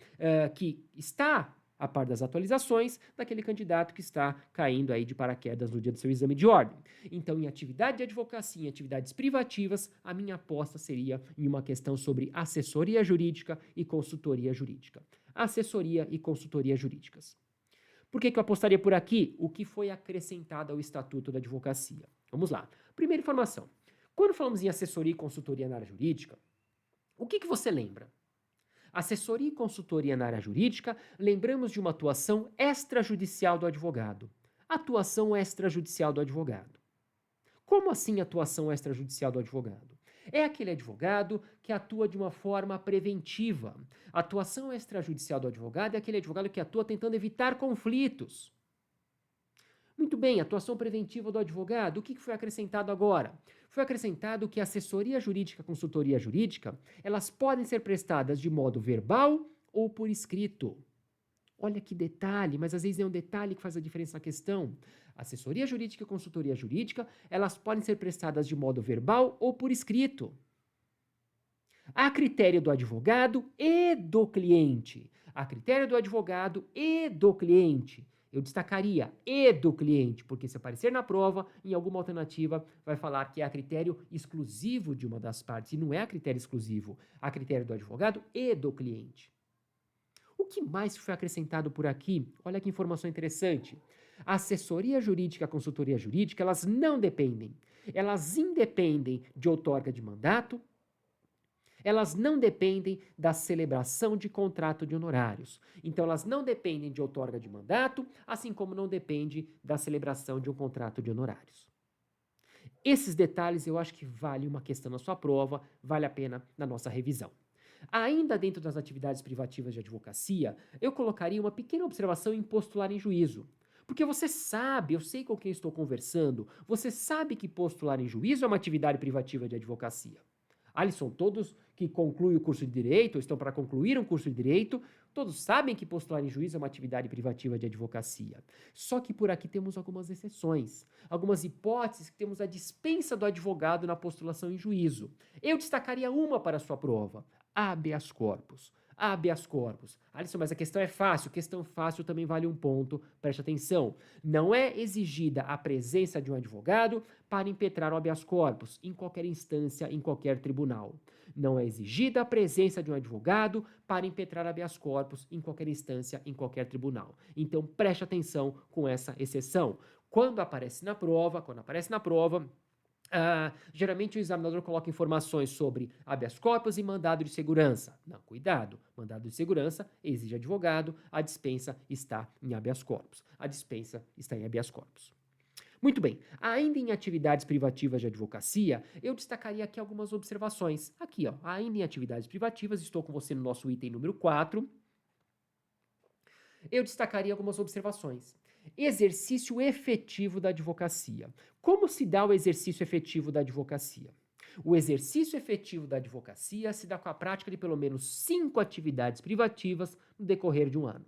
A: que está a par das atualizações daquele candidato que está caindo aí de paraquedas no dia do seu exame de ordem. Então, em atividade de advocacia, em atividades privativas, a minha aposta seria em uma questão sobre assessoria jurídica e consultoria jurídica. Assessoria e consultoria jurídicas. Por que eu apostaria por aqui? O que foi acrescentado ao Estatuto da Advocacia. Vamos lá. Primeira informação. Quando falamos em assessoria e consultoria na área jurídica, o que você lembra? Assessoria e consultoria na área jurídica, lembramos de uma atuação extrajudicial do advogado. Atuação extrajudicial do advogado. Como assim atuação extrajudicial do advogado? É aquele advogado que atua de uma forma preventiva. Atuação extrajudicial do advogado é aquele advogado que atua tentando evitar conflitos. Muito bem, atuação preventiva do advogado. O que foi acrescentado agora? Foi acrescentado que assessoria jurídica, consultoria jurídica, elas podem ser prestadas de modo verbal ou por escrito. Olha que detalhe, mas às vezes é um detalhe que faz a diferença na questão. Assessoria jurídica e consultoria jurídica, elas podem ser prestadas de modo verbal ou por escrito. A critério do advogado e do cliente. A critério do advogado e do cliente. Eu destacaria e do cliente, porque se aparecer na prova, em alguma alternativa, vai falar que é a critério exclusivo de uma das partes, e não é a critério exclusivo, a critério do advogado e do cliente. O que mais foi acrescentado por aqui? Olha que informação interessante. A assessoria jurídica, a consultoria jurídica, elas não dependem. Elas independem de outorga de mandato, elas não dependem da celebração de contrato de honorários. Então, elas não dependem de outorga de mandato, assim como não depende da celebração de um contrato de honorários. Esses detalhes eu acho que vale uma questão na sua prova, vale a pena na nossa revisão. Ainda dentro das atividades privativas de advocacia, eu colocaria uma pequena observação em postular em juízo. Porque você sabe, eu sei com quem estou conversando, você sabe que postular em juízo é uma atividade privativa de advocacia. Alisson, todos que concluem o curso de Direito, ou estão para concluir um curso de Direito, todos sabem que postular em juízo é uma atividade privativa de advocacia. Só que por aqui temos algumas exceções, algumas hipóteses que temos a dispensa do advogado na postulação em juízo. Eu destacaria uma para a sua prova: habeas corpus. Habeas corpus. Alisson, mas a questão é fácil. Questão fácil também vale um ponto. Preste atenção. Não é exigida a presença de um advogado para impetrar o habeas corpus em qualquer instância, em qualquer tribunal. Não é exigida a presença de um advogado para impetrar habeas corpus em qualquer instância, em qualquer tribunal. Então, preste atenção com essa exceção. Quando aparece na prova, geralmente o examinador coloca informações sobre habeas corpus e mandado de segurança. Não, cuidado. Mandado de segurança exige advogado, a dispensa está em habeas corpus. A dispensa está em habeas corpus. Muito bem, ainda em atividades privativas de advocacia, eu destacaria aqui algumas observações. Aqui, ó, ainda em atividades privativas, estou com você no nosso item número 4. Eu destacaria algumas observações. Exercício efetivo da advocacia. Como se dá o exercício efetivo da advocacia? O exercício efetivo da advocacia se dá com a prática de pelo menos 5 atividades privativas no decorrer de um ano.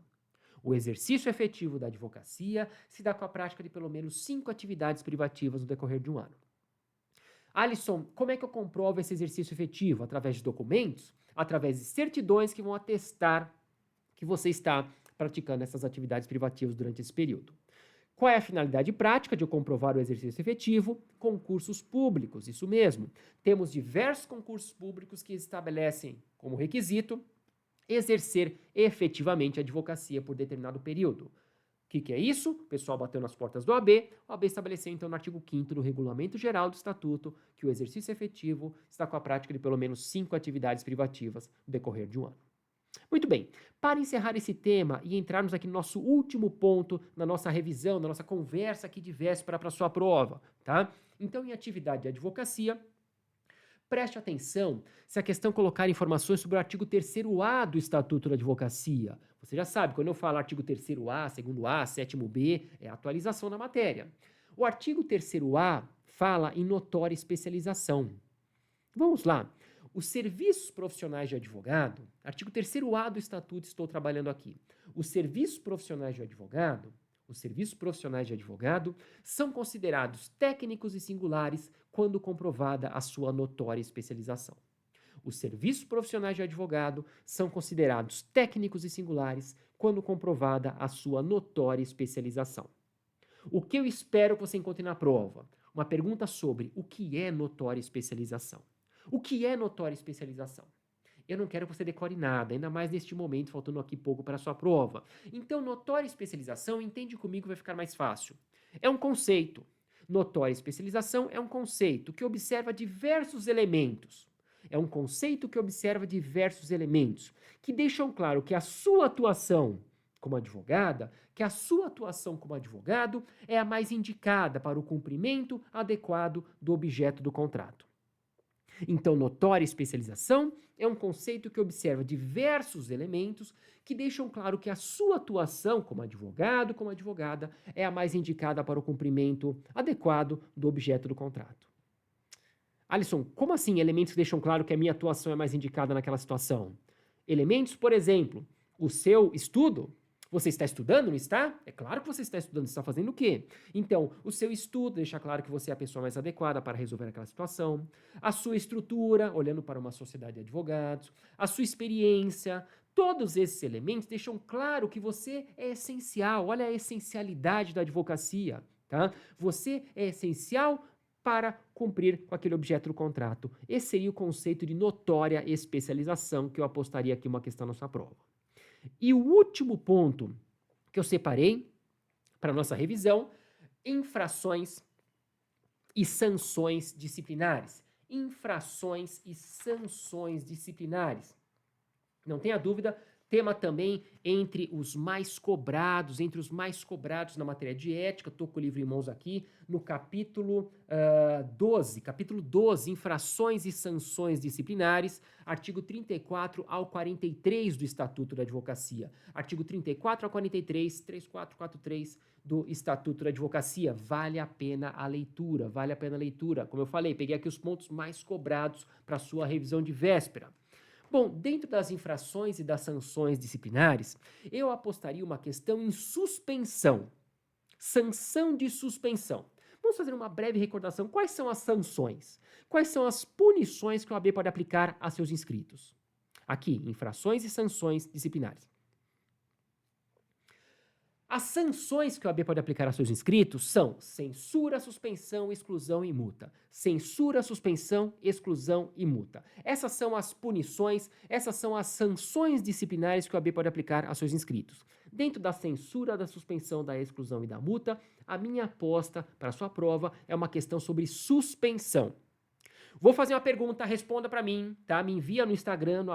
A: O exercício efetivo da advocacia se dá com a prática de pelo menos 5 atividades privativas no decorrer de um ano. Alisson, como é que eu comprovo esse exercício efetivo? Através de documentos? Através de certidões que vão atestar que você está praticando essas atividades privativas durante esse período. Qual é a finalidade prática de eu comprovar o exercício efetivo? Concursos públicos, isso mesmo. Temos diversos concursos públicos que estabelecem como requisito exercer efetivamente a advocacia por determinado período. O que é isso? O pessoal bateu nas portas do AB. O AB estabeleceu, então, no artigo 5º do Regulamento Geral do Estatuto, que o exercício efetivo está com a prática de pelo menos 5 atividades privativas no decorrer de um ano. Muito bem, para encerrar esse tema e entrarmos aqui no nosso último ponto, na nossa revisão, na nossa conversa aqui de véspera para a sua prova, tá? Então, em atividade de advocacia, preste atenção se a questão colocar informações sobre o artigo 3º-A do Estatuto da Advocacia. Você já sabe, quando eu falo artigo 3º-A, 2º-A, 7º-B, é atualização na matéria. O artigo 3º-A fala em notória especialização. Vamos lá. Os serviços profissionais de advogado, artigo 3º-A do Estatuto, estou trabalhando aqui. Os serviços profissionais de advogado são considerados técnicos e singulares quando comprovada a sua notória especialização. Os serviços profissionais de advogado são considerados técnicos e singulares quando comprovada a sua notória especialização. O que eu espero que você encontre na prova? Uma pergunta sobre o que é notória especialização. O que é notória especialização? Eu não quero que você decore nada, ainda mais neste momento, faltando aqui pouco para a sua prova. Então, notória especialização, entende comigo, vai ficar mais fácil. É um conceito. Notória especialização é um conceito que observa diversos elementos. Que deixam claro que a sua atuação como advogada, é a mais indicada para o cumprimento adequado do objeto do contrato. Então, notória especialização é um conceito que observa diversos elementos que deixam claro que a sua atuação como advogado, como advogada, é a mais indicada para o cumprimento adequado do objeto do contrato. Alisson, como assim elementos que deixam claro que a minha atuação é mais indicada naquela situação? Elementos, por exemplo, o seu estudo. Você está estudando, não está? É claro que você está estudando, você está fazendo o quê? Então, o seu estudo deixa claro que você é a pessoa mais adequada para resolver aquela situação. A sua estrutura, olhando para uma sociedade de advogados. A sua experiência. Todos esses elementos deixam claro que você é essencial. Olha a essencialidade da advocacia, tá? Você é essencial para cumprir com aquele objeto do contrato. Esse seria o conceito de notória especialização que eu apostaria aqui uma questão na sua prova. E o último ponto que eu separei para nossa revisão, infrações e sanções disciplinares. Infrações e sanções disciplinares. Não tenha dúvida, Tema também entre os mais cobrados na matéria de ética. Estou com o livro em mãos aqui, no capítulo 12, infrações e sanções disciplinares, artigo 34 ao 43 do Estatuto da Advocacia. Artigo 34 ao 43, 3443 do Estatuto da Advocacia. Vale a pena a leitura, vale a pena a leitura. Como eu falei, peguei aqui os pontos mais cobrados para sua revisão de véspera. Bom, dentro das infrações e das sanções disciplinares, eu apostaria uma questão em suspensão. Sanção de suspensão. Vamos fazer uma breve recordação. Quais são as sanções? Quais são as punições que o AB pode aplicar a seus inscritos? Aqui, infrações e sanções disciplinares. As sanções que o AB pode aplicar a seus inscritos são censura, suspensão, exclusão e multa. Censura, suspensão, exclusão e multa. Essas são as punições, essas são as sanções disciplinares que o AB pode aplicar a seus inscritos. Dentro da censura, da suspensão, da exclusão e da multa, a minha aposta para a sua prova é uma questão sobre suspensão. Vou fazer uma pergunta, responda para mim, tá? Me envia no Instagram, no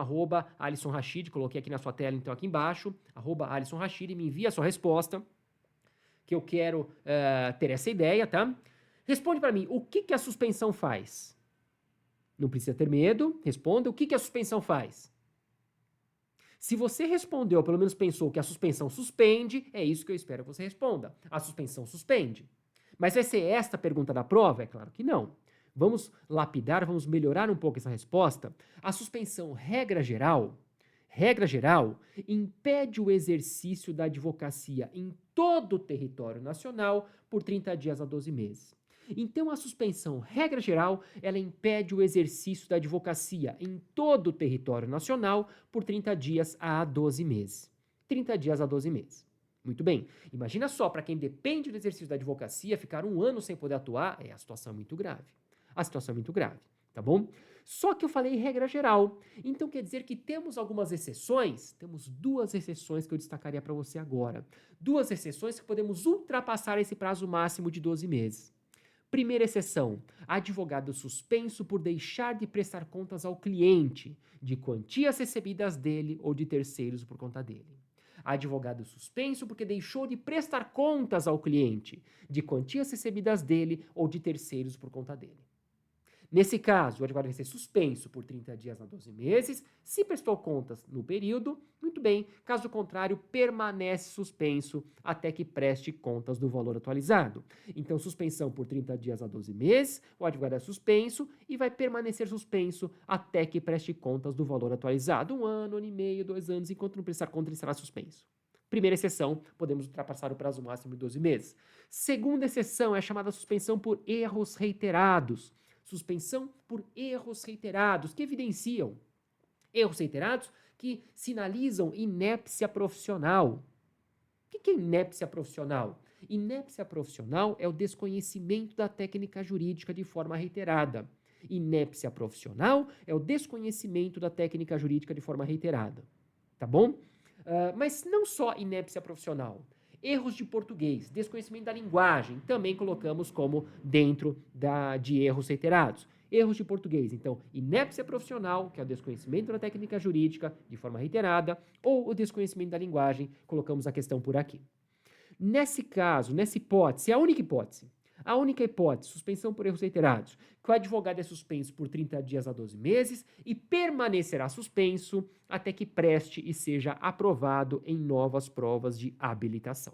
A: @AlisonRachid, coloquei aqui na sua tela, então, aqui embaixo, @AlisonRachid, me envia a sua resposta, que eu quero ter essa ideia, tá? Responde para mim, o que a suspensão faz? Não precisa ter medo, responda, o que a suspensão faz? Se você respondeu, ou pelo menos pensou que a suspensão suspende, é isso que eu espero que você responda. A suspensão suspende. Mas vai ser esta a pergunta da prova? É claro que não. Vamos lapidar, vamos melhorar um pouco essa resposta. A suspensão, regra geral, impede o exercício da advocacia em todo o território nacional por 30 dias a 12 meses. Então, a suspensão, regra geral, ela impede o exercício da advocacia em todo o território nacional por 30 dias a 12 meses. 30 dias a 12 meses. Muito bem. Imagina só, para quem depende do exercício da advocacia, ficar um ano sem poder atuar, a situação é muito grave. A situação é muito grave, tá bom? Só que eu falei regra geral. Então quer dizer que temos algumas exceções? Temos duas exceções que eu destacaria para você agora. Duas exceções que podemos ultrapassar esse prazo máximo de 12 meses. Primeira exceção, advogado suspenso por deixar de prestar contas ao cliente de quantias recebidas dele ou de terceiros por conta dele. Advogado suspenso porque deixou de prestar contas ao cliente de quantias recebidas dele ou de terceiros por conta dele. Nesse caso, o advogado vai ser suspenso por 30 dias a 12 meses, se prestou contas no período, muito bem, caso contrário, permanece suspenso até que preste contas do valor atualizado. Então, suspensão por 30 dias a 12 meses, o advogado é suspenso e vai permanecer suspenso até que preste contas do valor atualizado. 1 ano, 1 ano e meio, 2 anos, enquanto não prestar conta, ele será suspenso. Primeira exceção, podemos ultrapassar o prazo máximo de 12 meses. Segunda exceção é a chamada suspensão por erros reiterados. Suspensão por erros reiterados, que evidenciam erros reiterados que sinalizam inépcia profissional. O que é inépcia profissional? Inépcia profissional é o desconhecimento da técnica jurídica de forma reiterada. Inépcia profissional é o desconhecimento da técnica jurídica de forma reiterada. Tá bom? Mas não só inépcia profissional. Erros de português, desconhecimento da linguagem, também colocamos como dentro de erros reiterados. Erros de português, então, inépcia profissional, que é o desconhecimento da técnica jurídica de forma reiterada, ou o desconhecimento da linguagem, colocamos a questão por aqui. Nesse caso, nessa hipótese, a única hipótese, suspensão por erros reiterados, que o advogado é suspenso por 30 dias a 12 meses e permanecerá suspenso até que preste e seja aprovado em novas provas de habilitação.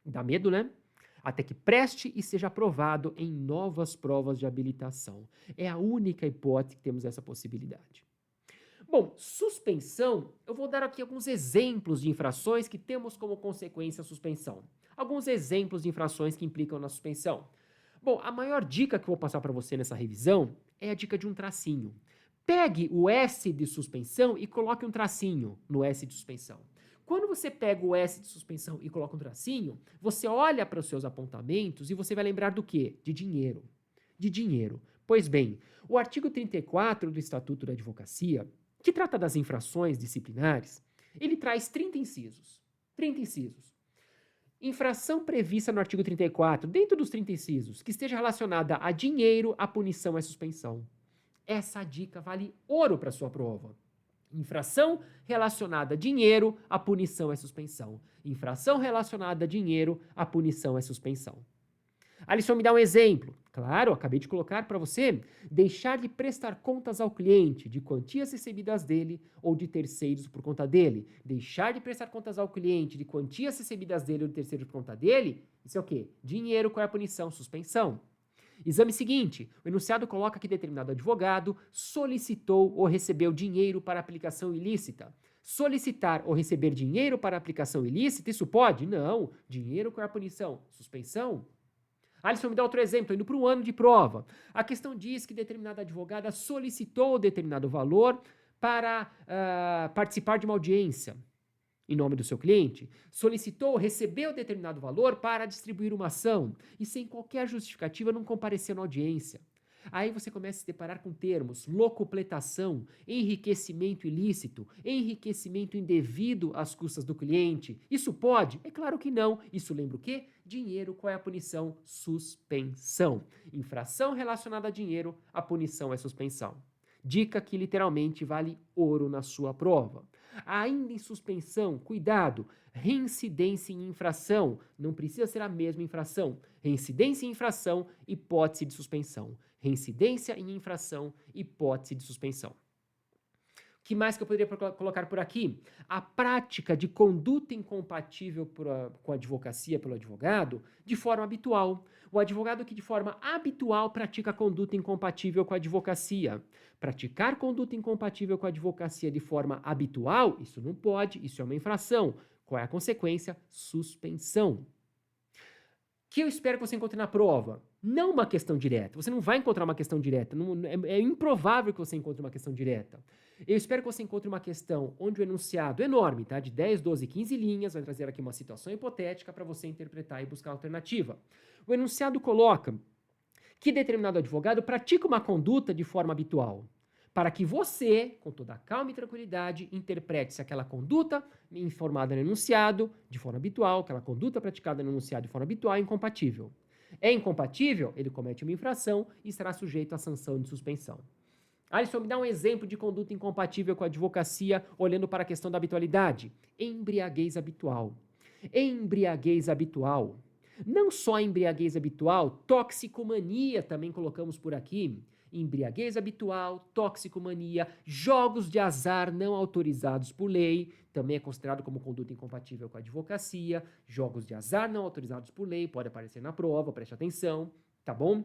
A: Dá medo, né? Até que preste e seja aprovado em novas provas de habilitação. É a única hipótese que temos essa possibilidade. Bom, suspensão, eu vou dar aqui alguns exemplos de infrações que temos como consequência a suspensão. Alguns exemplos de infrações que implicam na suspensão. Bom, a maior dica que eu vou passar para você nessa revisão é a dica de um tracinho. Pegue o S de suspensão e coloque um tracinho no S de suspensão. Quando você pega o S de suspensão e coloca um tracinho, você olha para os seus apontamentos e você vai lembrar do quê? De dinheiro. De dinheiro. Pois bem, o artigo 34 do Estatuto da Advocacia, que trata das infrações disciplinares, ele traz 30 incisos. 30 incisos. Infração prevista no artigo 34, dentro dos 30 incisos, que esteja relacionada a dinheiro, a punição é suspensão. Essa dica vale ouro para sua prova. Infração relacionada a dinheiro, a punição é suspensão. Infração relacionada a dinheiro, a punição é suspensão. Alisson, me dá um exemplo. Claro, acabei de colocar para você. Deixar de prestar contas ao cliente de quantias recebidas dele ou de terceiros por conta dele. Deixar de prestar contas ao cliente de quantias recebidas dele ou de terceiros por conta dele, isso é o quê? Dinheiro, qual é a punição? Suspensão. Exame seguinte, o enunciado coloca que determinado advogado solicitou ou recebeu dinheiro para aplicação ilícita. Solicitar ou receber dinheiro para aplicação ilícita, isso pode? Não. Dinheiro, qual é a punição? Suspensão. Alisson, me dá outro exemplo, indo para um ano de prova. A questão diz que determinada advogada solicitou determinado valor para participar de uma audiência em nome do seu cliente, solicitou, recebeu determinado valor para distribuir uma ação e sem qualquer justificativa não compareceu na audiência. Aí você começa a se deparar com termos locupletação, enriquecimento ilícito, enriquecimento indevido às custas do cliente. Isso pode? É claro que não. Isso lembra o quê? Dinheiro, qual é a punição? Suspensão. Infração relacionada a dinheiro, a punição é suspensão. Dica que literalmente vale ouro na sua prova. Ainda em suspensão, cuidado, reincidência em infração, não precisa ser a mesma infração. Reincidência em infração, hipótese de suspensão. Reincidência em infração, hipótese de suspensão. O que mais que eu poderia colocar por aqui? A prática de conduta incompatível com a advocacia pelo advogado de forma habitual. O advogado que de forma habitual pratica conduta incompatível com a advocacia. Praticar conduta incompatível com a advocacia de forma habitual, isso não pode, isso é uma infração. Qual é a consequência? Suspensão. Que eu espero que você encontre na prova. Não uma questão direta. Você não vai encontrar uma questão direta. É improvável que você encontre uma questão direta. Eu espero que você encontre uma questão onde o enunciado é enorme, tá? De 10, 12, 15 linhas, vai trazer aqui uma situação hipotética para você interpretar e buscar alternativa. O enunciado coloca que determinado advogado pratica uma conduta de forma habitual, para que você, com toda a calma e tranquilidade, interprete se aquela conduta informada no enunciado de forma habitual, aquela conduta praticada no enunciado de forma habitual é incompatível. É incompatível, ele comete uma infração e estará sujeito à sanção de suspensão. Alisson, me dá um exemplo de conduta incompatível com a advocacia, olhando para a questão da habitualidade. Embriaguez habitual. Embriaguez habitual. Não só embriaguez habitual, toxicomania também colocamos por aqui. Embriaguez habitual, toxicomania, jogos de azar não autorizados por lei, também é considerado como conduta incompatível com a advocacia. Jogos de azar não autorizados por lei, pode aparecer na prova, preste atenção, tá bom?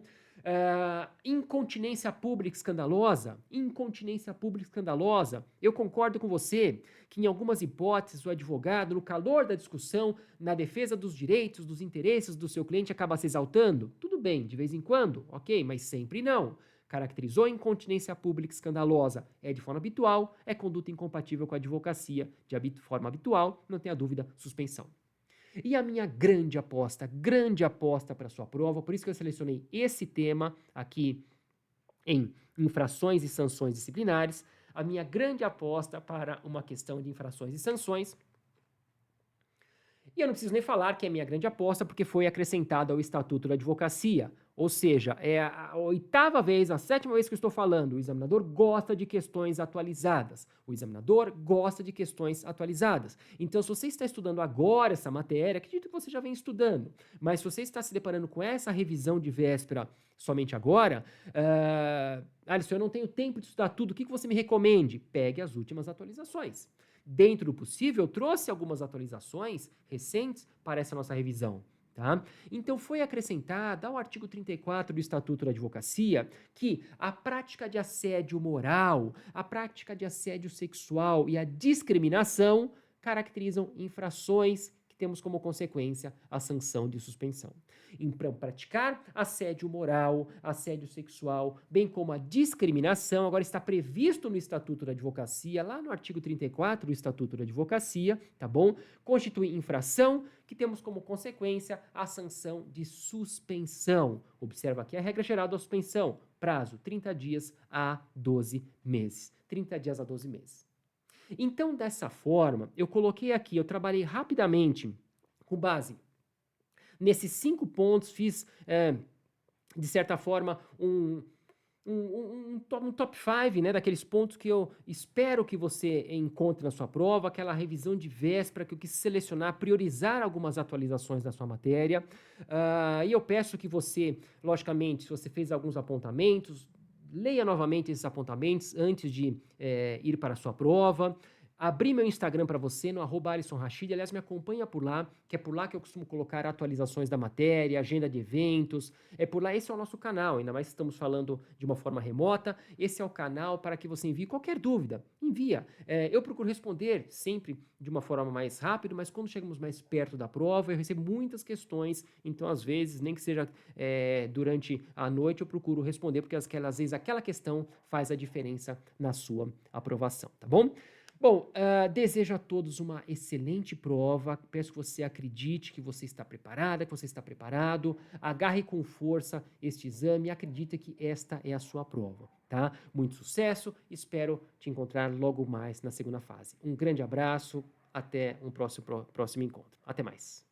A: Incontinência pública escandalosa. Incontinência pública escandalosa. Eu concordo com você que em algumas hipóteses o advogado, no calor da discussão, na defesa dos direitos, dos interesses do seu cliente, acaba se exaltando. Tudo bem, de vez em quando, ok, mas sempre não. Caracterizou incontinência pública escandalosa, é de forma habitual, é conduta incompatível com a advocacia, de forma habitual, não tenha dúvida, suspensão. E a minha grande aposta para a sua prova, por isso que eu selecionei esse tema aqui em infrações e sanções disciplinares, a minha grande aposta para uma questão de infrações e sanções. E eu não preciso nem falar que é minha grande aposta, porque foi acrescentado ao Estatuto da Advocacia. Ou seja, é a 8ª vez, a 7ª vez que eu estou falando. O examinador gosta de questões atualizadas. O examinador gosta de questões atualizadas. Então, se você está estudando agora essa matéria, acredito que você já vem estudando. Mas se você está se deparando com essa revisão de véspera somente agora, Alisson, eu não tenho tempo de estudar tudo. O que você me recomende? Pegue as últimas atualizações. Dentro do possível, eu trouxe algumas atualizações recentes para essa nossa revisão. Tá? Então, foi acrescentada ao artigo 34 do Estatuto da Advocacia que a prática de assédio moral, a prática de assédio sexual e a discriminação caracterizam infrações que temos como consequência a sanção de suspensão. Então, praticar assédio moral, assédio sexual, bem como a discriminação, agora está previsto no Estatuto da Advocacia, lá no artigo 34 do Estatuto da Advocacia, tá bom? Constitui infração que temos como consequência a sanção de suspensão. Observa aqui a regra geral da suspensão, prazo 30 dias a 12 meses. 30 dias a 12 meses. Então, dessa forma, eu coloquei aqui, eu trabalhei rapidamente com base nesses 5 pontos, fiz, de certa forma, um top 5, né, daqueles pontos que eu espero que você encontre na sua prova, aquela revisão de véspera que eu quis selecionar, priorizar algumas atualizações da sua matéria. E eu peço que você, logicamente, se você fez alguns apontamentos, leia novamente esses apontamentos antes de ir para a sua prova. Abri meu Instagram para você no @AlisonRachid. Aliás, me acompanha por lá, que é por lá que eu costumo colocar atualizações da matéria, agenda de eventos. É por lá, esse é o nosso canal, ainda mais que estamos falando de uma forma remota. Esse é o canal para que você envie qualquer dúvida. Envia. Eu procuro responder sempre de uma forma mais rápida, mas quando chegamos mais perto da prova, eu recebo muitas questões. Então, às vezes, nem que seja durante a noite, eu procuro responder, porque às vezes aquela questão faz a diferença na sua aprovação, tá bom? Bom, desejo a todos uma excelente prova. Peço que você acredite que você está preparada, que você está preparado. Agarre com força este exame e acredite que esta é a sua prova, tá? Muito sucesso. Espero te encontrar logo mais na segunda fase. Um grande abraço. Até um próximo encontro. Até mais.